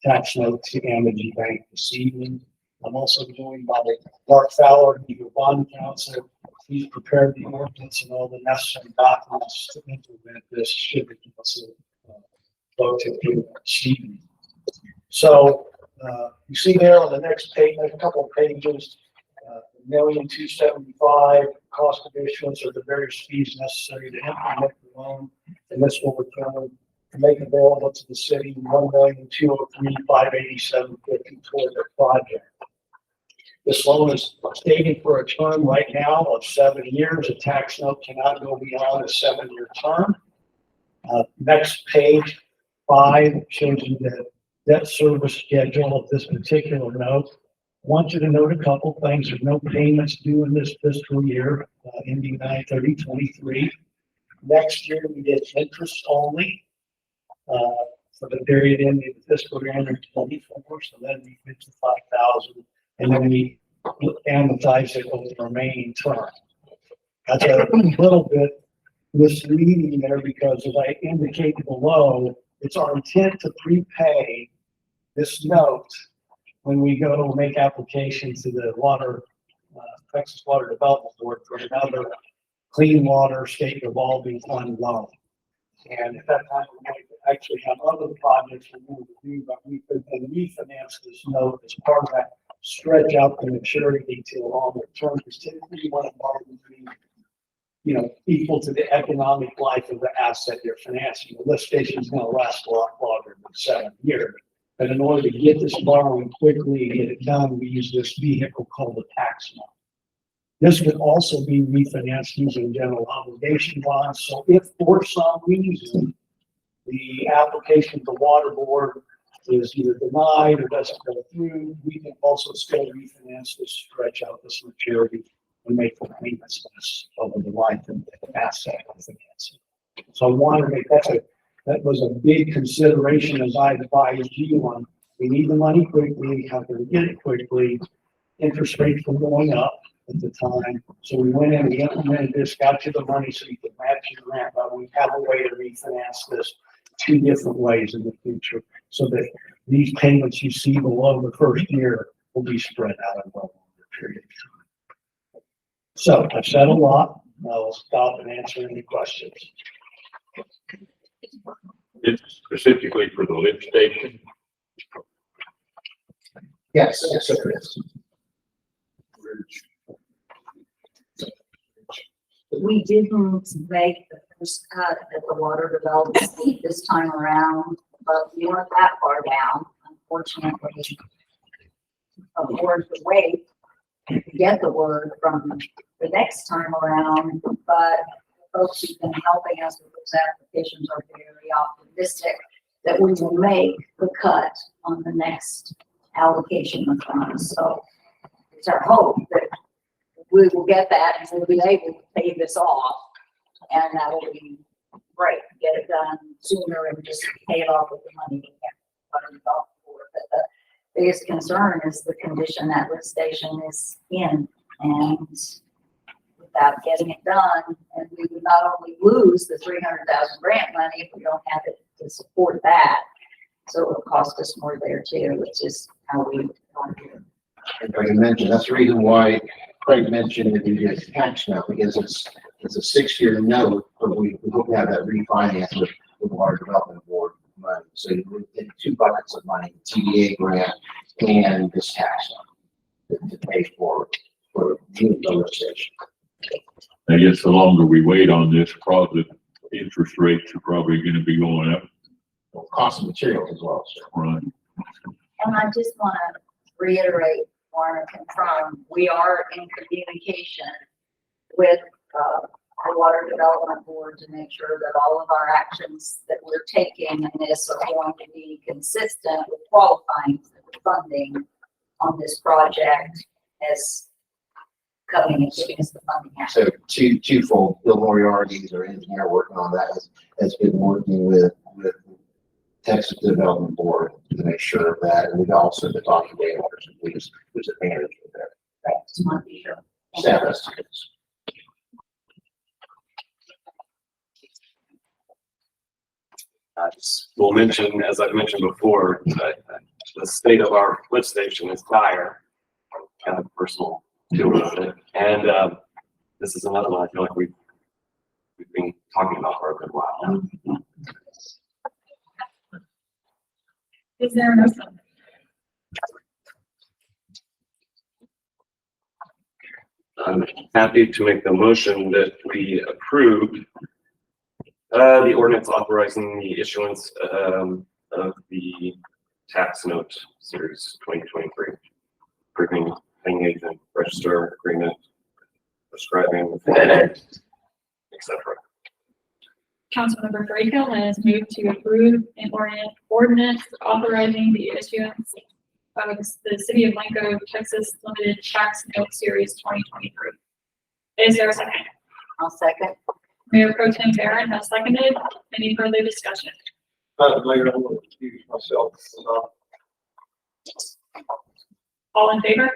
tax note to Amegy Bank this evening. I'm also joined by Mark Fowler, your bond counsel. He's prepared the ordinance and all the necessary documents to implement this. Should be vote to do this evening. So you see there on the next page, a couple of pages, $1,275,000 cost of issuance or the various fees necessary to implement the loan, and this will return to make available to the city $1,203,587.50 toward the project. This loan is stated for a term right now of 7 years. A tax note cannot go beyond a 7-year term. Next page 5 shows you the debt service schedule of this particular note. I want you to note a couple things. There's no payments due in this fiscal year, ending 9/30/23. Next year, we get interest only for the period ending fiscal year 24, so that'd be $55,000, and then we amortize it over the remaining term. That's a little bit misleading there because, as I indicated below, it's our intent to prepay this note when we go to make application to the Texas Water Development Board for another clean water state revolving fund loan. And at that time, we might actually have other projects we want to do, but we could then refinance this note as part of that, stretch out the maturity to a longer term, because typically you want to borrow to be, equal to the economic life of the asset you're financing. The lift station is going to last a lot longer than 7 years. But in order to get this borrowing quickly and get it done, we use this vehicle called a tax note. This would also be refinanced using general obligation bonds. So if for some reason the application to the water board is either denied or doesn't go through, we can also still refinance this, stretch out this maturity, and make the payments less over the life of the asset financing. So I wanted to make that was a big consideration as I advised you on. We need the money quickly, how can we get it quickly? Interest rates were going up at the time. So we went in, we implemented this, got you the money so you could match your grant, but we have a way to refinance this 2 different ways in the future so that these payments you see below the first year will be spread out over a longer period of time. So I've said a lot. I'll stop and answer any questions. It's specifically for the lift station. Yes, it is. We didn't make the first cut at the water development fee this time around, but we weren't that far down. Unfortunately, a board would wait to get the word from the next time around, but folks who've been helping us with those applications are very optimistic that we will make the cut on the next allocation of funds. So it's our hope that we will get that and we'll be able to pay this off, and that will be great. Get it done sooner and just pay it off with the money we have for. But the biggest concern is the condition that lift station is in, and without getting it done, and we would not only lose the 300,000 grant money if we don't have it to support that, so it will cost us more there too, which is how we want to do it. If I can mention, that's the reason why Craig mentioned it in his tax note, because it's a 6-year note, but we hope to have that refinance with the Water Development Board money. So you get 2 buckets of money, TDA grant and this tax note to pay for the lift station. I guess the longer we wait on this, probably interest rates are probably gonna be going up. Cost of materials as well, so. Right. And I just want to reiterate, want to confirm, we are in communication with, the Water Development Board to make sure that all of our actions that we're taking in this are going to be consistent with qualifying for funding on this project as coming and giving us the funding. So twofold, Bill Moriarty, who's our engineer working on that, has been working with Texas Development Board to make sure of that, and we've also been talking to owners, who's a manager there. Just want to be sure. Staff estimates. I just will mention, as I've mentioned before, that the state of our lift station is dire. Kind of personal feel with it. And this is another one I feel like we've been talking about for a good while now. Is there a motion? I'm happy to make the motion that we approve the ordinance authorizing the issuance of the tax note series 2023. Approving paying agent, register, agreement, prescribing, etc. Councilmember Draco has moved to approve an ordinance authorizing the issuance of the City of Blanco, Texas Limited Tax Note Series 2023. Is there a second? I'll second. Mayor Pro Tem Barron has seconded. Any further discussion? Later, I will excuse myself. All in favor?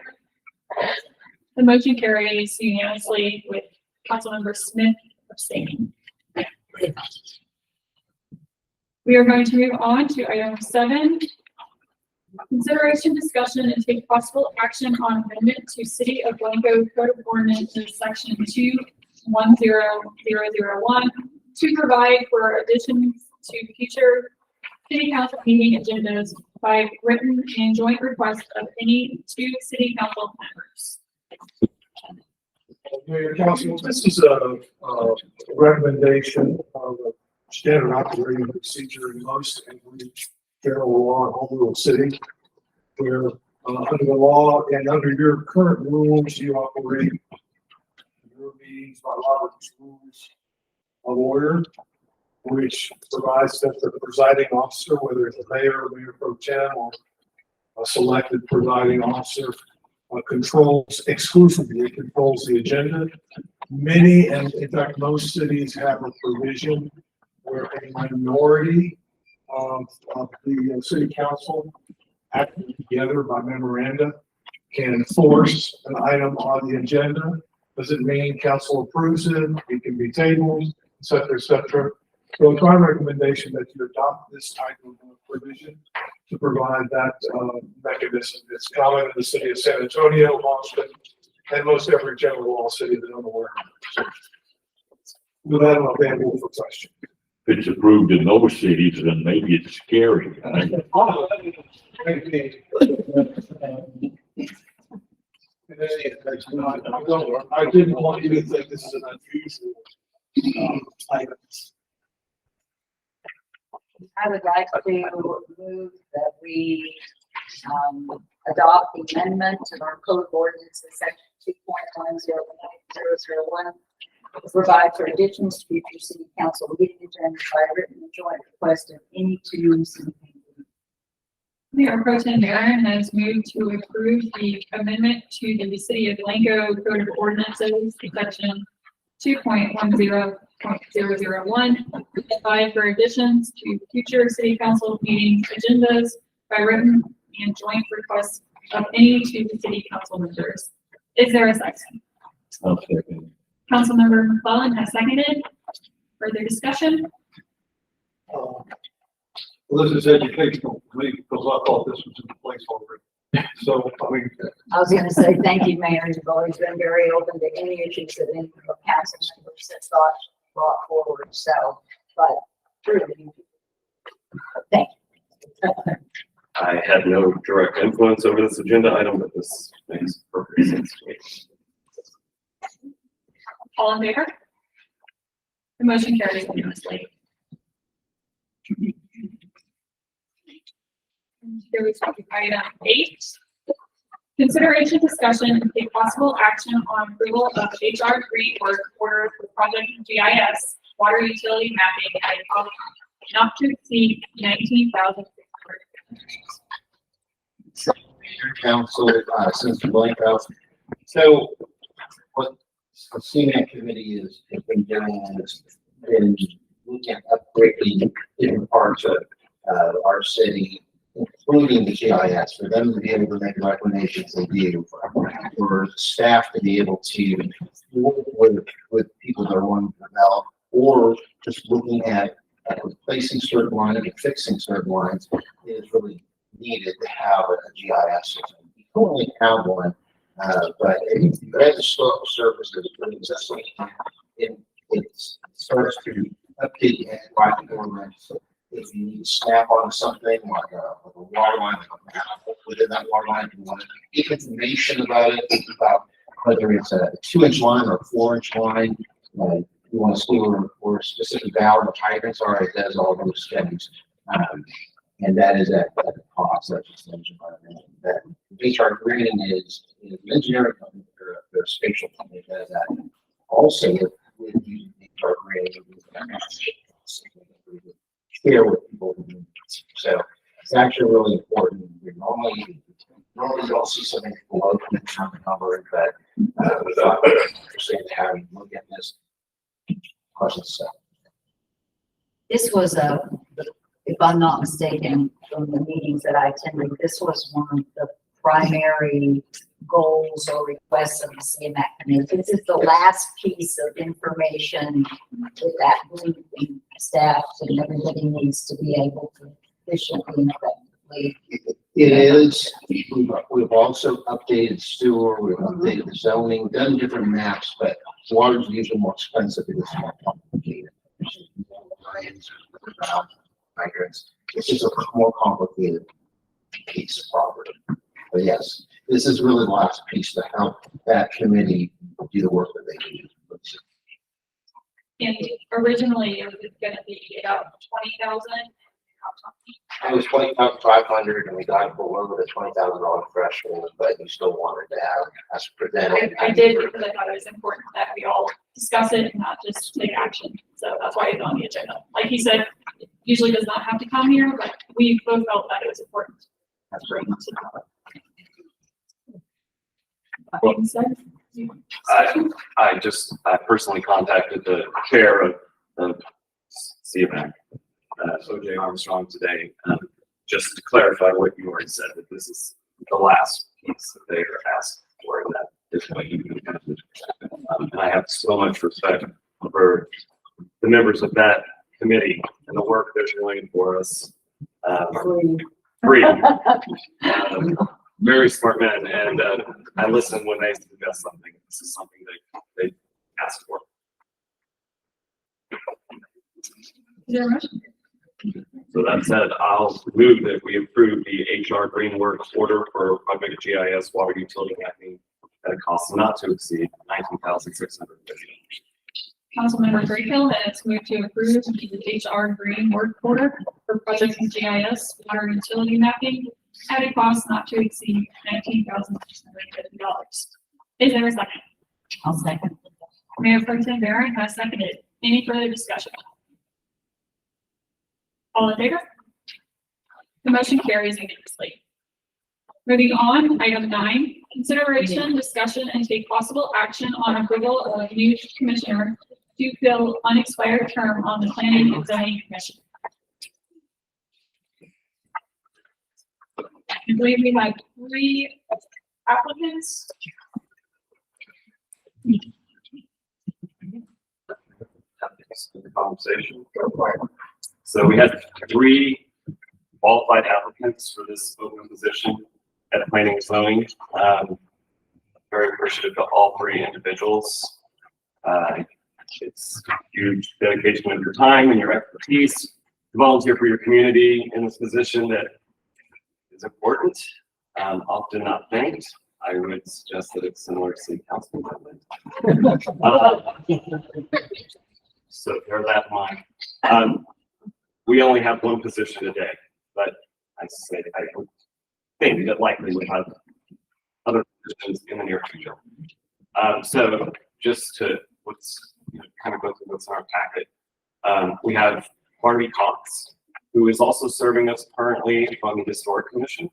The motion carries unanimously with Councilmember Smith abstaining. We are going to move on to item 7. Consideration, discussion, and take possible action on amendment to City of Blanco Code of Ordinances, Section 210001, to provide for additions to future City Council meeting agendas by written and joint request of any 2 City Council members. Mayor, Council, this is a recommendation of a standard operating procedure in most general law in Home Rule City, where under the law and under your current rules, you operate your meetings by Robert's Rules of Order, which provides that the presiding officer, whether it's a mayor or mayor pro tem or a selected presiding officer, exclusively controls the agenda. Many, and in fact, most cities have a provision where a minority of the city council acting together by memoranda can force an item on the agenda. Doesn't mean council approves it, it can be tabled, et cetera, et cetera. So it's my recommendation that you adopt this type of provision to provide that mechanism. It's common in the city of San Antonio, Boston, and most every general law city that I'm aware of. With that, I'm available for questions. If it's approved in those cities, then maybe it's scary. I didn't want you to think this is an unusual item. I would like to move that we adopt the amendment to our code of ordinances, section 2.10.001, to provide for additions to future city council meeting agendas by written and joint request of any 2 city. Mayor Pro Tem Barron has moved to approve the amendment to the City of Blanco Code of Ordinances, section 2.10.001, provide for additions to future city council meeting agendas by written and joint request of any 2 city council members. Is there a second? I'll second. Councilmember McClellan has seconded. Further discussion? Well, this is educational for me because I thought this was in place already. So, I mean. I was gonna say, thank you, Mayor. You've always been very open to any issues that any council members have thought brought forward. So, but truly, thank you. I had no direct influence over this agenda item, but this makes perfect sense to me. All in favor? The Motion carries unanimously. Here we go, item 8. Consideration, discussion, and take possible action on approval of HR green work order for project GIS water utility mapping at a cost not to exceed $19,600. Council, Senator Blanco. So what the CMAC committee has been doing is been looking at upgrading different parts of our city, including the GIS, for them to be able to make recommendations they do, for staff to be able to work with people that are wanting to develop, or just looking at replacing certain lines and fixing certain lines is really needed to have a GIS system. We currently have one, but as a service that is really existing, it starts to update the environment. So if you need to snap on something like a water line, within that water line, if you want to get information about it, about whether it's a 2-inch line or a 4-inch line, you want to see where specific valve hydrants are, it does all those things. And that is at the cost, that's just that HR Green is an engineering company, they're a spatial company that does that. Also, with using HR Green, share with people. So it's actually really important. Normally you don't see something below the number, but without saying having look at this questions. This was if I'm not mistaken, from the meetings that I attended, this was one of the primary goals or requests of the CMAC committee. This is the last piece of information with that group and staff, and everybody needs to be able to efficiently and effectively. It is. We've also updated sewer, we've updated the zoning, done different maps, but water is usually more expensive because it's more complicated. Hydrants. It's just a more complicated piece of property. But yes, this is really the last piece to help that committee do the work that they do. And originally it was gonna be about 20,000. It was 20,500 and we got below the $20,000 threshold, but you still wanted to have us presented. I did because I thought it was important that we all discuss it and not just take action. So that's why it's on the agenda. Like he said, it usually does not have to come here, but we both felt that it was important. That's great. That being said, I personally contacted the chair of CMAC, OJ Armstrong today, just to clarify what you already said, that this is the last piece that they are asked for, and that is what you can do. And I have so much respect for the members of that committee and the work they're doing for us. Free. Very smart men, and I listen when they suggest something. This is something they ask for. is there a motion? So that said, I'll move that we approve the HR Green Works order for Project GIS water utility mapping at a cost not to exceed $19,650. Councilmember Greenhill has moved to approve the HR Green work order for Project GIS water utility mapping at a cost not to exceed $19,650. Is there a second? I'll second. Mayor Pro Tem Barron has seconded. Any further discussion? All in favor? The motion carries unanimously. Moving on, item 9, consideration, discussion, and take possible action on approval of new commissioner to fill unexpired term on the Planning and Zoning Commission. I believe we have 3 applicants. The conversation. So we had 3 qualified applicants for this open position at Planning and Zoning. Very appreciative to all 3 individuals. It's huge dedication of your time and your expertise to volunteer for your community in this position that is important, often not thanked. I would suggest that it's similar to city council. So bear that in mind. We only have one position today, but I would think that likely we have other positions in the near future. So just to kind of go through what's in our packet. We have Barbie Cox, who is also serving us currently on the Historic Commission.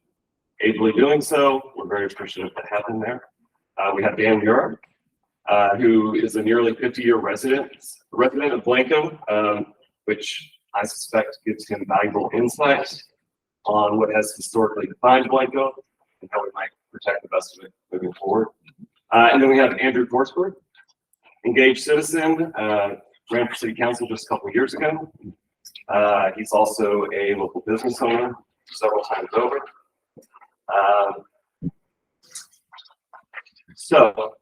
Ably doing so, we're very appreciative to have him there. We have Dan Muir, who is a nearly 50-year resident of Blanco, which I suspect gives him valuable insights on what has historically defined Blanco and how we might protect the best of it moving forward. And then we have Andrew Forsberg, engaged citizen, ran for city council just a couple of years ago. He's also a local business owner several times over. So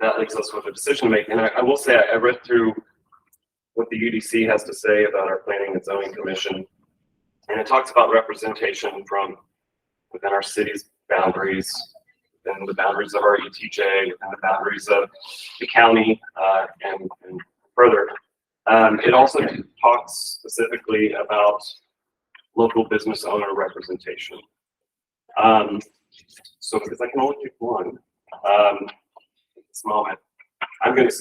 that leaves us with a decision to make. And I will say, I read through what the UDC has to say about our Planning and Zoning Commission. And it talks about representation from within our city's boundaries, within the boundaries of our ETJ, within the boundaries of the county, and further. It also talks specifically about local business owner representation. So because I can only pick one at this moment, I'm going to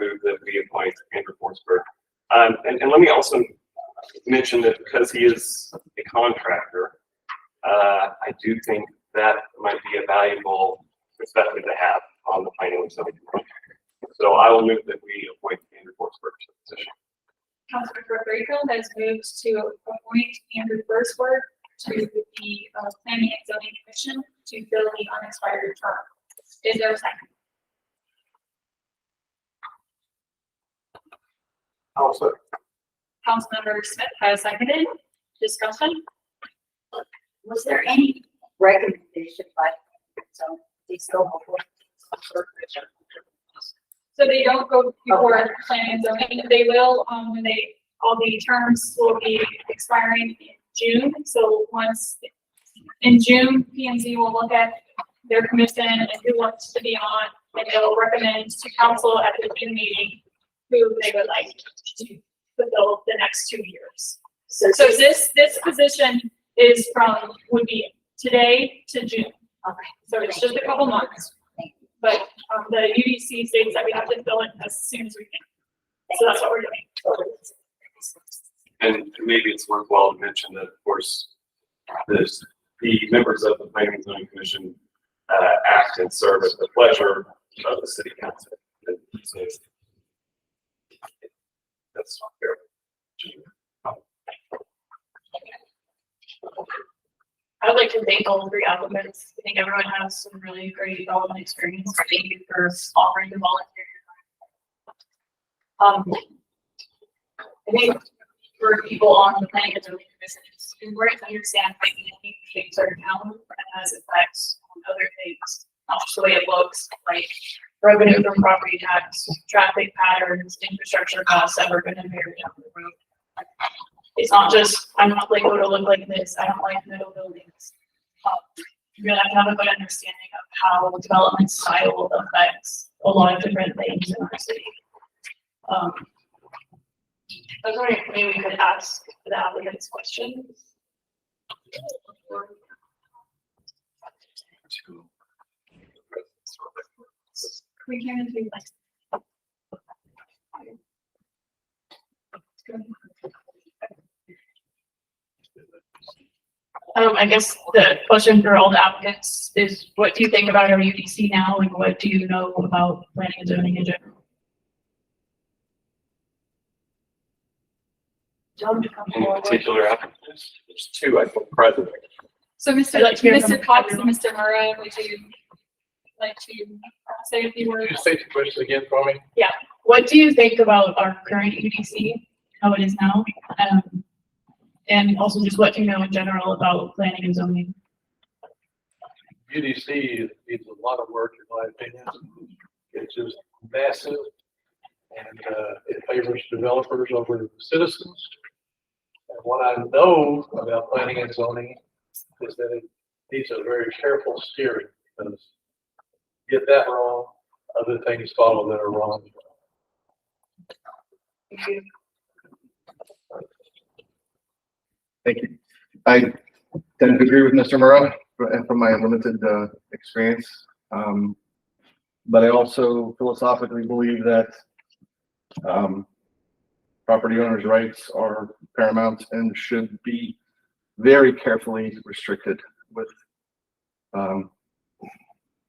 move that we appoint Andrew Forsberg. And let me also mention that because he is a contractor, I do think that might be a valuable perspective to have on the planning and zoning. So I will move that we appoint Andrew Forsberg to the position. Councilmember Rayfield has moved to appoint Andrew Forsberg to the Planning and Zoning Commission to fill the unexpired term. Is there a second? Also, Councilmember Smith has seconded. Discussion? Was there any recommendation by, so these go before? So they don't go before planning and zoning. They will, when all the terms will be expiring in June. So once in June, P and Z will look at their commission and who wants to be on, and they'll recommend to council at the June meeting who they would like to fulfill the next 2 years. So this position is would be today to June. Okay. So it's just a couple months. But the UDC states that we have to fill it as soon as we can. So that's what we're doing. And maybe it's worthwhile to mention that, of course, the members of the Planning and Zoning Commission act and serve at the pleasure of the city council. So that's not fair. I would like to thank all 3 applicants. I think everyone has some really great development experience. Thank you for offering to volunteer. I think for people on the planning and zoning commission, it's important to understand how unique shapes our town and has effects on other things, not just the way it looks, like revenue from property tax, traffic patterns, infrastructure costs that we're going to bear down the road. It's not just, I want Blanco to look like this, I don't like middle buildings. You really have to have a good understanding of how development style affects a lot of different things in our city. I was wondering if maybe we could ask the applicants questions. We can do like. I guess the question for all the applicants is, what do you think about our UDC now, and what do you know about planning and zoning in general? In particular applicants, there's 2, I think, present. So Mr. Cox and Mr. Murrah, would you like to say a few words? Just say the question again for me. Yeah. What do you think about our current UDC, how it is now? And also just what do you know in general about planning and zoning? UDC needs a lot of work, in my opinion. It's just massive, and it favors developers over citizens. And what I know about planning and zoning is that it needs a very careful steering, because get that wrong, other things follow that are wrong. Thank you. I tend to agree with Mr. Murrow from my limited experience. But I also philosophically believe that property owners' rights are paramount and should be very carefully restricted with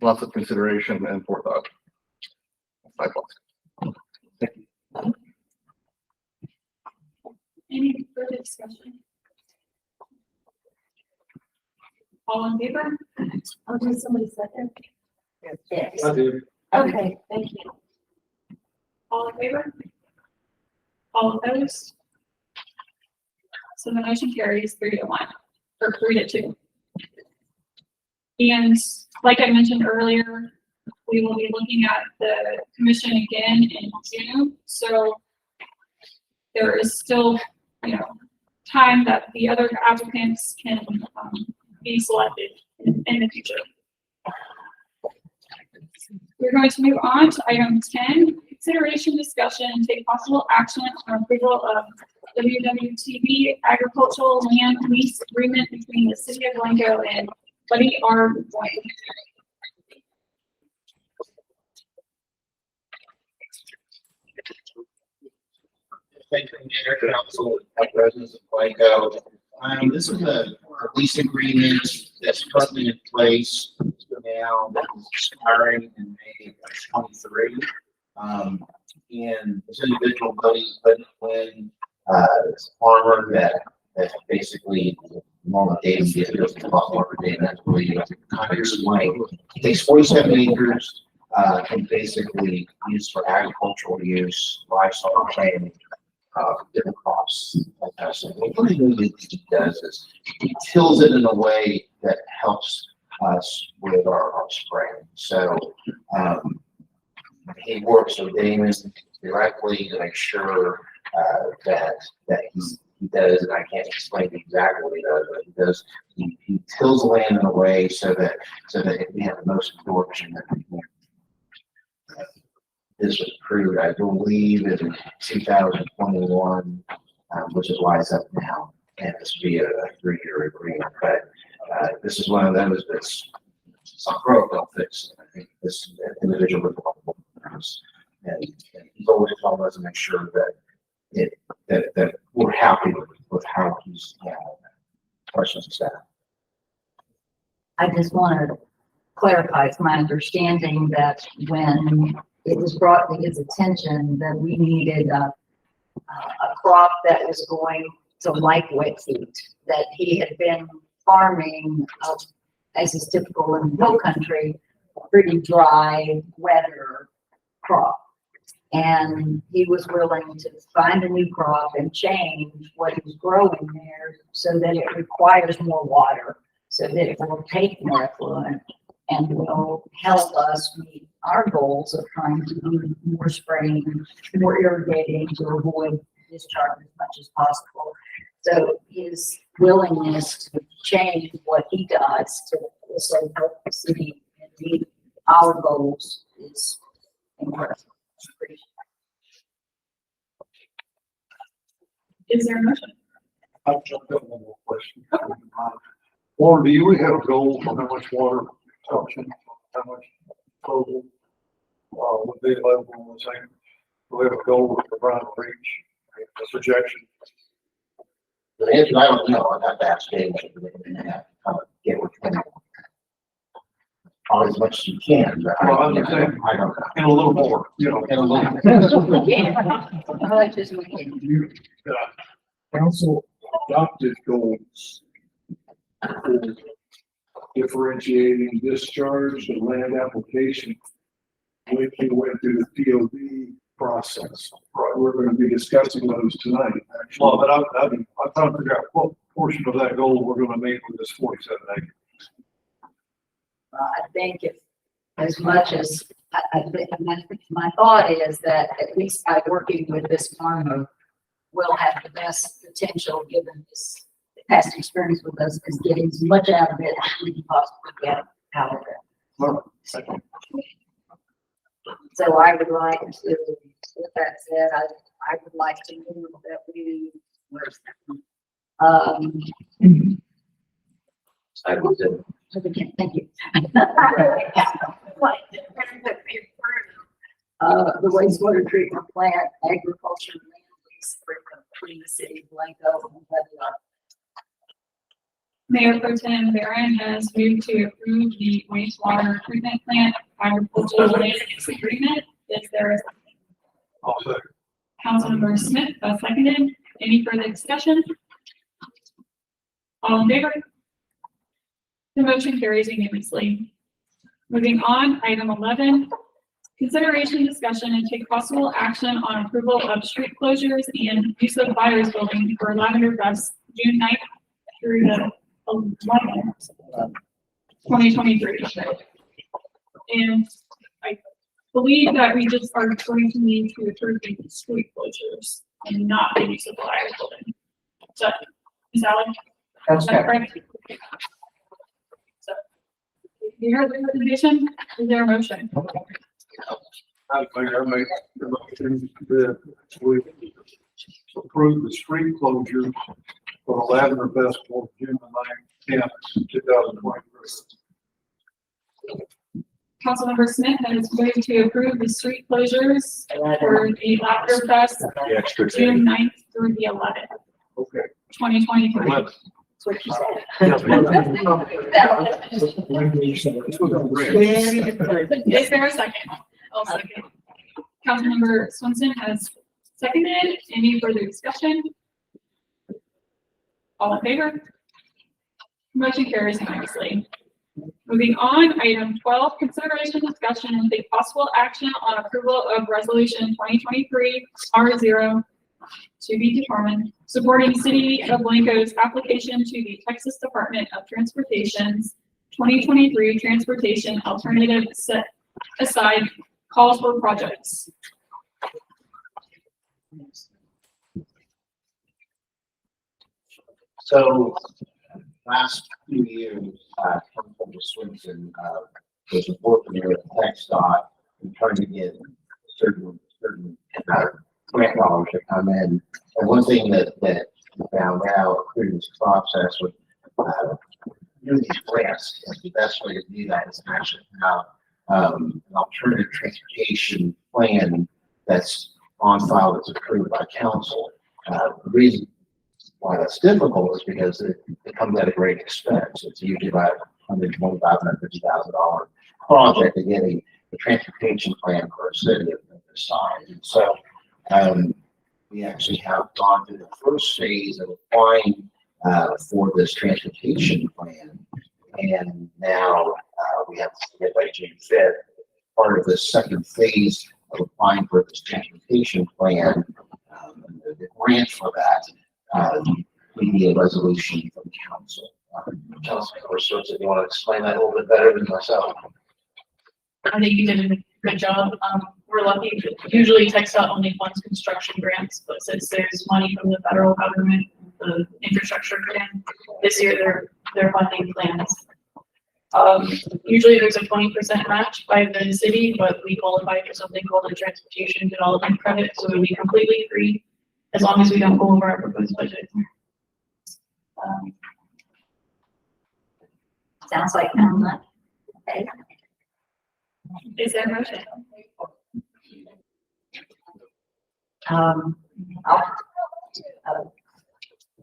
lots of consideration and forethought. My thoughts. Thank you. Any further discussion? All in favor? Oh, did somebody second? Yes. I do. Okay, thank you. All in favor? All opposed? So the motion carries 3-1, or 3-2. And like I mentioned earlier, we will be looking at the commission again in June. So there is still, time that the other applicants can be selected in the future. We're going to move on to item 10, consideration, discussion, and take possible action on approval of WWTV agricultural land lease agreement between the city of Blanco and Buddy R. White. Thank you, Mayor, Council, residents of Blanco. This is a lease agreement that's currently in place now that is expiring in May of 23. And this individual, Buddy Quinn, is a farmer that basically normal David gets a lot more per day. That's really kind of explain. He takes 47 acres, and basically used for agricultural use, livestock planting, different crops. Like that. So what he really does is he tills it in a way that helps us with our spraying. So he works with Damon directly to make sure that he does, and I can't explain exactly what he does, but he does. He tills the land in a way so that we have the most absorption that we can. This was approved, I believe, in 2021, which is why it's up now, and this will be a 3-year agreement. But this is one of those that's some growth don't fix. I think this individual was helpful for us, and he's always told us to make sure that we're happy with how he's handling that. Questions, staff? I just want to clarify, it's my understanding that when it was brought to his attention that we needed a crop that was going to like wet heat, that he had been farming, as is typical in the hill country, pretty dry weather crop. And he was willing to find a new crop and change what he was growing there so that it requires more water, so that it will take more effluent and will help us meet our goals of trying to do more spraying, more irrigating to avoid discharge as much as possible. So his willingness to change what he does to also help the city and meet our goals is incredible. Is there a motion? I've jumped up one more question. Lauren, do you have a goal for how much water consumption, how much total, would be available in the same? Do we have a goal for Brown Reach, a projection? The answer, I don't know. I'd have to ask Dave. Get what you can. Probably as much as you can, but Well, I I'm don't just saying, know. and a little more, And a little. You, council adopted goals for differentiating discharge and land application when you went through the POD process. Right, we're going to be discussing those tonight, actually. Well, but I'm trying to figure out what portion of that goal we're gonna meet with this 47 acres. I think if, as much as, I think, my thought is that at least by working with this farmer, we'll have the best potential, given this past experience with us, is getting as much out of it as we can possibly get out of it. So I would like to, with that said, I would like to move that we, where's that? I would say, Okay, thank you. The wastewater treatment plant, agriculture, land lease agreement between the city of Blanco and Lebanon. Mayor Pro Tem Barron has moved to approve the wastewater treatment plant agricultural land lease agreement. Is there a second? I'll second. Councilmember Smith, seconded. Any further discussion? All in favor? The motion carries unanimously. Moving on, item 11, consideration, discussion, and take possible action on approval of street closures and use of Byers Building for Lavender Fest, June 9th through the 11th, 2023. And I believe that we just are going to need to approve the street closures and not the use of Byers Building. So, Ms. Allen? That's correct. So, you heard the recommendation, is there a motion? I make the motion that we approve the street closures for the Lavender Festival, June the 9th, 2023. Councilmember Smith has moved to approve the street closures for the Lavender Fest, The extra day. June 9th through the 11th, Okay. 2023. Let's- That's what you said. Is there a second? I'll second. Councilmember Swenson has seconded. Any further discussion? All in favor? Motion carries unanimously. Moving on, item 12, consideration, discussion, and take possible action on approval of resolution 2023 R0 to be determined, supporting City of Blanco's application to the Texas Department of Transportation's 2023 Transportation Alternative Set Aside Calls for Projects. so last few years, Councilman Swinson, was working with TxDOT and trying to get certain grant dollars to come in. And one thing that we found out through this process with, doing these grants, is the best way to do that is actually have, an alternative transportation plan that's on file that's approved by council. The reason why that's difficult is because it comes at a great expense. It's usually about $125,000-$150,000 project to getting the transportation plan for a city of this size. And so, we actually have gone through the first phase of applying for this transportation plan. And now we have to get by June 5th. Part of the second phase of applying for this transportation plan, the grant for that, we need a resolution from council. Councilmember Swenson, you want to explain that a little bit better than myself? I think you did a good job. We're lucky. Usually TxDOT only funds construction grants, but since there's money from the federal government, the infrastructure grant, this year they're funding plans. Usually there's a 20% match by the city, but we qualify for something called a transportation development credit, so it would be completely free as long as we don't go over our proposed budget. Sounds like, okay. Is there a motion?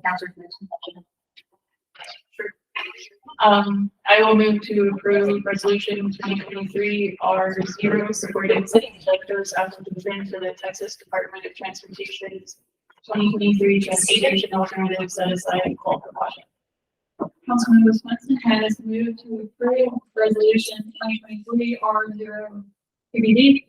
Councilor I will move to approve resolution 2023 R0 supporting city collectors application for the Texas Department of Transportation's 2023 Transportation Alternative Set Aside and Call for Project. Councilmember Swenson has moved to approve resolution 2023 R0 PBD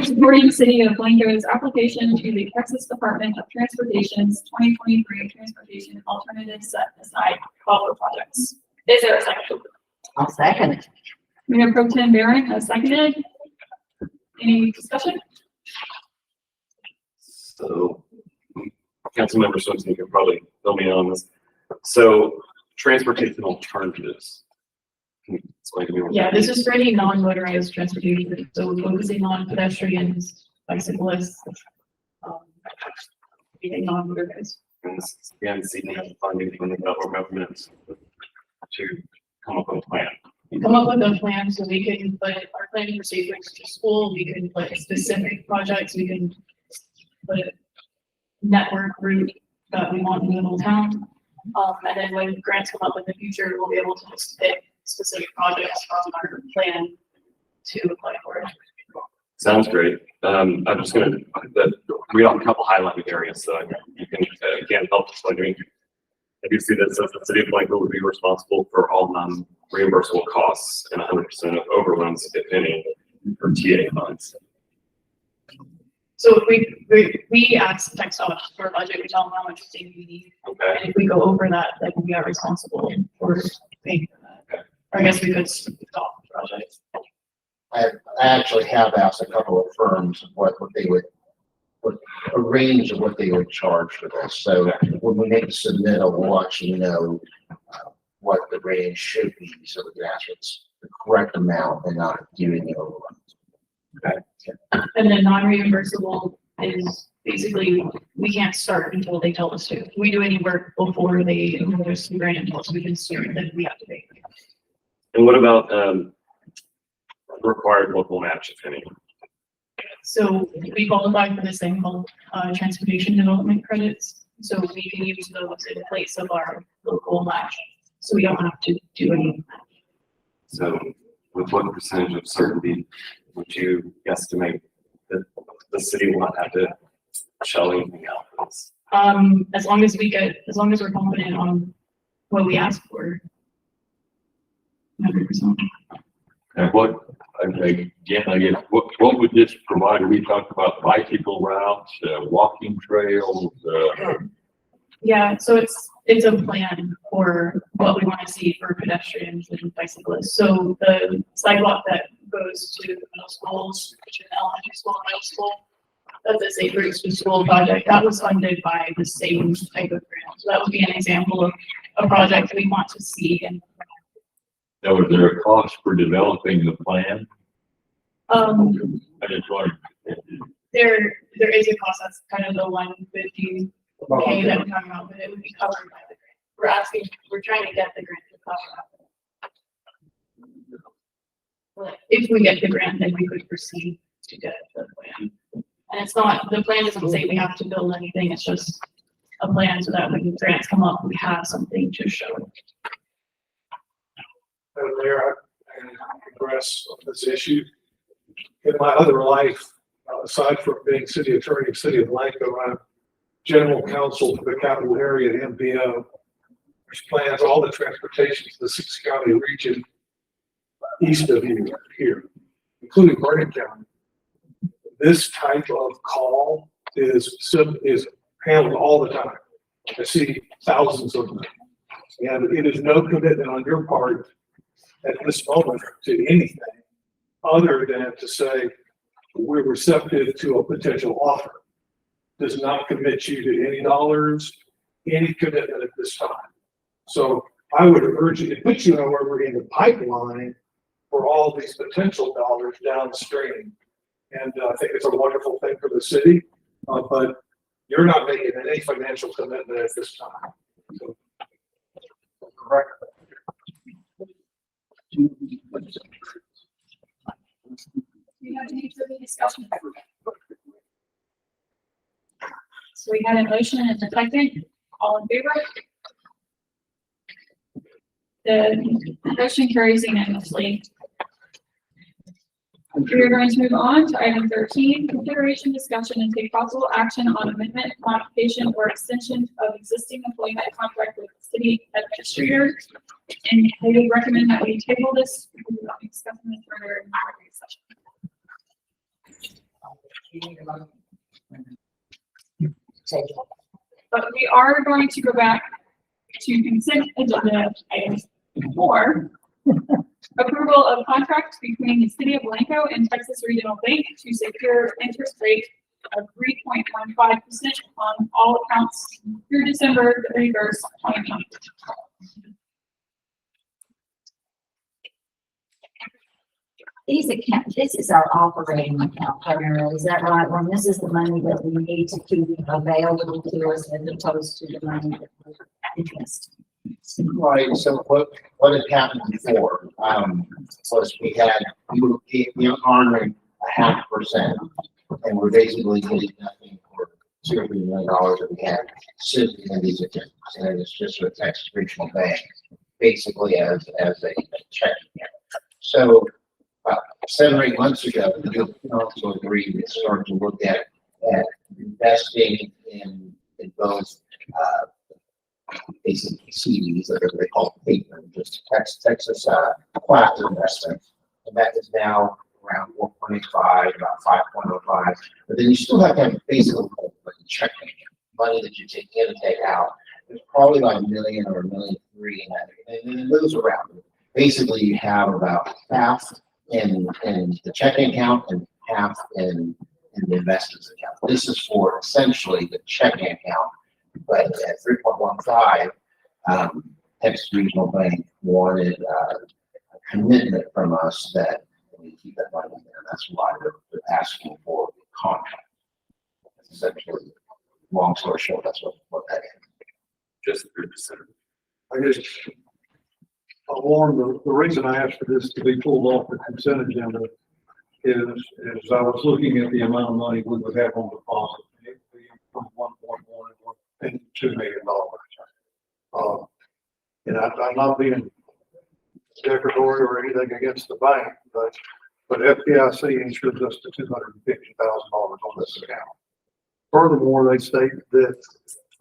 supporting City of Blanco's application to the Texas Department of Transportation's 2023 Transportation Alternative Set Aside Call for Projects. Is there a second? I'll second it. Mayor Pro Tem Barron has seconded. Any discussion? So, Councilmember Swenson, you can probably fill me in on this. So, transportation alternatives. Can you explain to me what Yeah, that this means? is for any non-motorized transportation, so we're focusing on pedestrians, bicyclists, Anything on your guys? And this is, again, seeking funding from the federal government to come up with a plan. Come up with a plan so we can put our planning for safe routes to school, we can put specific projects, we can put a network route that we want in the whole town. And then when grants come up in the future, we'll be able to just pick specific projects from our plan to apply for it. Sounds great. I'm just gonna read off a couple highlighted areas so you can, again, help us like, I do see that says the city of Blanco would be responsible for all non-reimbursable costs and 100% of overruns, if any, for TA funds. So if we ask text off for a budget, we tell them how much thing we need. Okay. And if we go over that, then we are responsible for paying for that. Okay. Or I guess we could stop the project. I actually have asked a couple of firms what they would, what a range of what they would charge for this. So when we make the submittal, we'll actually know what the range should be, so we can ask what's the correct amount and not do any overruns. Okay. And then non-reimbursable is basically, we can't start until they tell us to. If we do any work before they, there's some grant until we can start, then we have to pay. And what about required local match, if any? So we qualify for this thing called transportation development credits. So we can use those in place of our local match. So we don't have to do any. So with what percentage of certainty would you estimate that the city will not have to shell anything out for this? As long as we're confident on what we ask for. 100%. And again, I guess, what would this provide? We talked about bicycle routes, walking trails, Yeah, so it's a plan for what we want to see for pedestrians and bicyclists. So the sidewalk that goes to the middle schools, which is elementary school and middle school, that's a safe routes to school project. That was funded by the same type of grant. So that would be an example of a project we want to see. And now, was there a cost for developing the plan? I just wondered. there is a cost. That's kind of the 150K that we're talking about, but it would be covered by the grant. We're trying to get the grant to cover that. But if we get the grant, then we could proceed to get the plan. And it's not, the plan doesn't say we have to build anything, it's just a plan so that when grants come up, we have something to show. Mayor, I can address this issue. In my other life, aside from being city attorney of City of Blanco, I'm general counsel for the capital area at MPO, which plans all the transportation to the 6-county region east of you here, including Vernon County. This type of call is handled all the time. I see thousands of them. And it is no commitment on your part at this moment to anything other than to say we're receptive to a potential offer. Does not commit you to any dollars, any commitment at this time. So I would urge you to put you, however, in the pipeline for all these potential dollars downstream. And I think it's a wonderful thing for the city, but you're not making any financial commitment at this time. So, correct. Do you have any further discussion? So we had a motion and a second. All in favor? The motion carries unanimously. We're going to move on to item 13, consideration, discussion, and take possible action on amendment, modification, or extension of existing employment contract with the city administrator. And I would recommend that we table this. We will not be discussing this further in the session. But we are going to go back to consent agenda item 4. Approval of contract between the city of Blanco and Texas Regional Bank to secure interest rate of 3.15% on all accounts through December 31st, 2020. these account, this is our operating account primarily, is that right? When this is the money that we need to keep available to us as opposed to the money that we invest. Right, so what had happened before, was we were honoring 0.5%, and we're basically getting nothing for $2 million that we had sitting in these accounts, and it's just a Texas Regional Bank, basically as a checking account. So, 7 or 8 months ago, the council agreed to start to look at investing in both, basically CDs, or they call paper, just Texas class investments, and that is now around 4.5, about 5.05. But then you still have to have basically like checking money that you take in and take out. There's probably like $1 million or $1.3 million in that, and it moves around. Basically, you have about half in the checking account and half in the investors account. This is for essentially the checking account. But at 3.15, Texas Regional Bank wanted a commitment from us that we keep that money in there. That's why they're asking for the contract. That's essentially, long story short, that's what that is. Just 3%. I guess, Warren, the reason I asked for this to be pulled off the consent agenda is I was looking at the amount of money we would have on deposit. It would be from 1.1 and $2 million. And I'm not being deprecatory or anything against the bank, but FDIC insures us to $250,000 on this account. Furthermore, they state that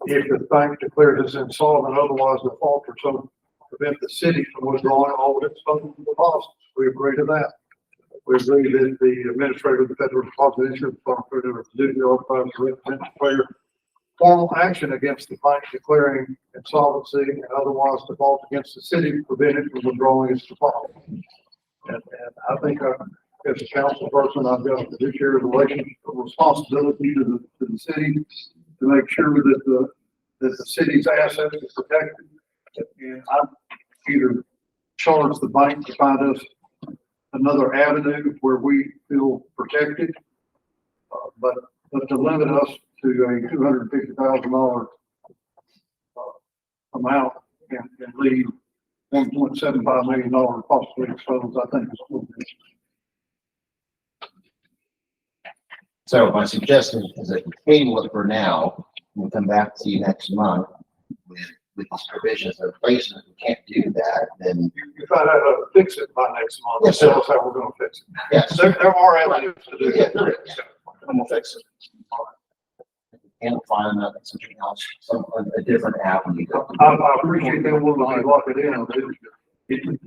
if the bank declares us insolvent, otherwise default, or so prevent the city from withdrawing all of its funds from deposits. We agree to that. We agree that the administrator of the Federal Deposit Insurance Fund for the duty authorized to represent the player formal action against the bank declaring insolvency and otherwise default against the city to prevent it from withdrawing its deposit. And I think as a council person, I've got a fiduciary responsibility to the city to make sure that the city's assets are protected. And I've either charged the bank to find us another avenue where we feel protected, but to limit us to a $250,000 amount and leave $1.75 million possibly exposed, I think is cool. So my suggestion is that we table it for now. We'll come back to you next month with these provisions in place. And if we can't do that, then You find out how to fix it by next month. Yes, sir. Tell us how we're gonna fix it. yes, There are avenues to do yeah, that. there is. And we'll fix it. Can't find something else, a different avenue. I appreciate that we're gonna lock it in, but it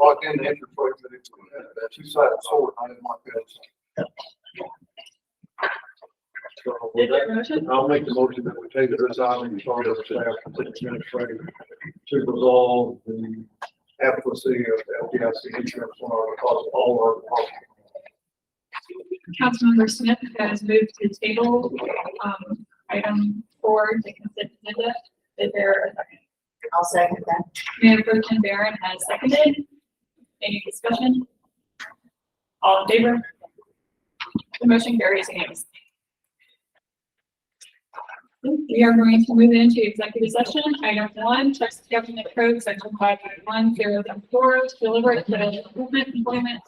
locked in the interest rate, but it's that two-sided sword. I didn't like that. So with Is there a that, motion? I'll make the motion that we take this item and charge our staff to the administrator to resolve the efficacy of FDIC insurance on our deposit, all our deposits. Councilmember Smith has moved to table, item 4 to consent agenda. Is there a second? I'll second that. Mayor Pro Tem Barron has seconded. Any discussion? All in favor? The motion carries unanimously. We are going to move into executive session. Item 1, Texas Government Code, Section 5.10.4, to deliberate the employment,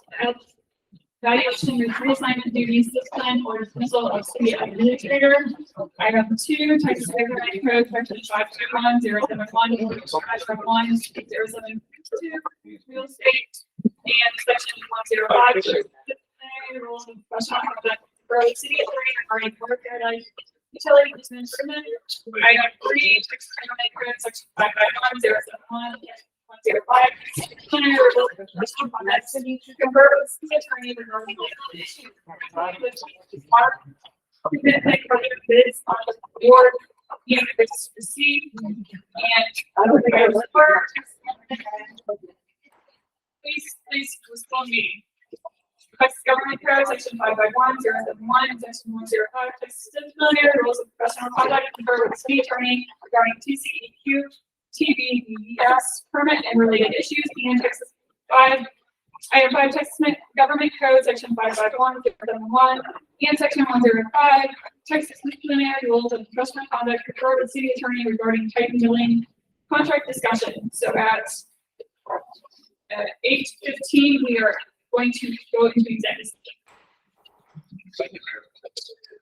evaluation, reassignment duties, discipline, or dismissal of city administrator. Item 2, Texas Government Code, Section 5.10.71, 5.1.072, real estate, and Section 105, rules of professional conduct for the city attorney regarding work paradise, utility improvement. Item 3, Texas Government Code, Section 5.10.71, 105, disciplinary rules of professional conduct to confer with city attorney regarding legal issues. We can take further bids on the board, and it's received, and I don't think I was please respond me. Texas Government Code, Section 5.10.71, Section 105, Texas disciplinary rules of professional conduct to confer with the city attorney regarding TCEQ, TVES, permit and related issues, and Texas 5 Item 5, Texas Government Code, Section 551, and Section 105, Texas disciplinary rules of professional conduct referred to the city attorney regarding type and billing contract discussion. So at 8:15, we are going to go into executive session.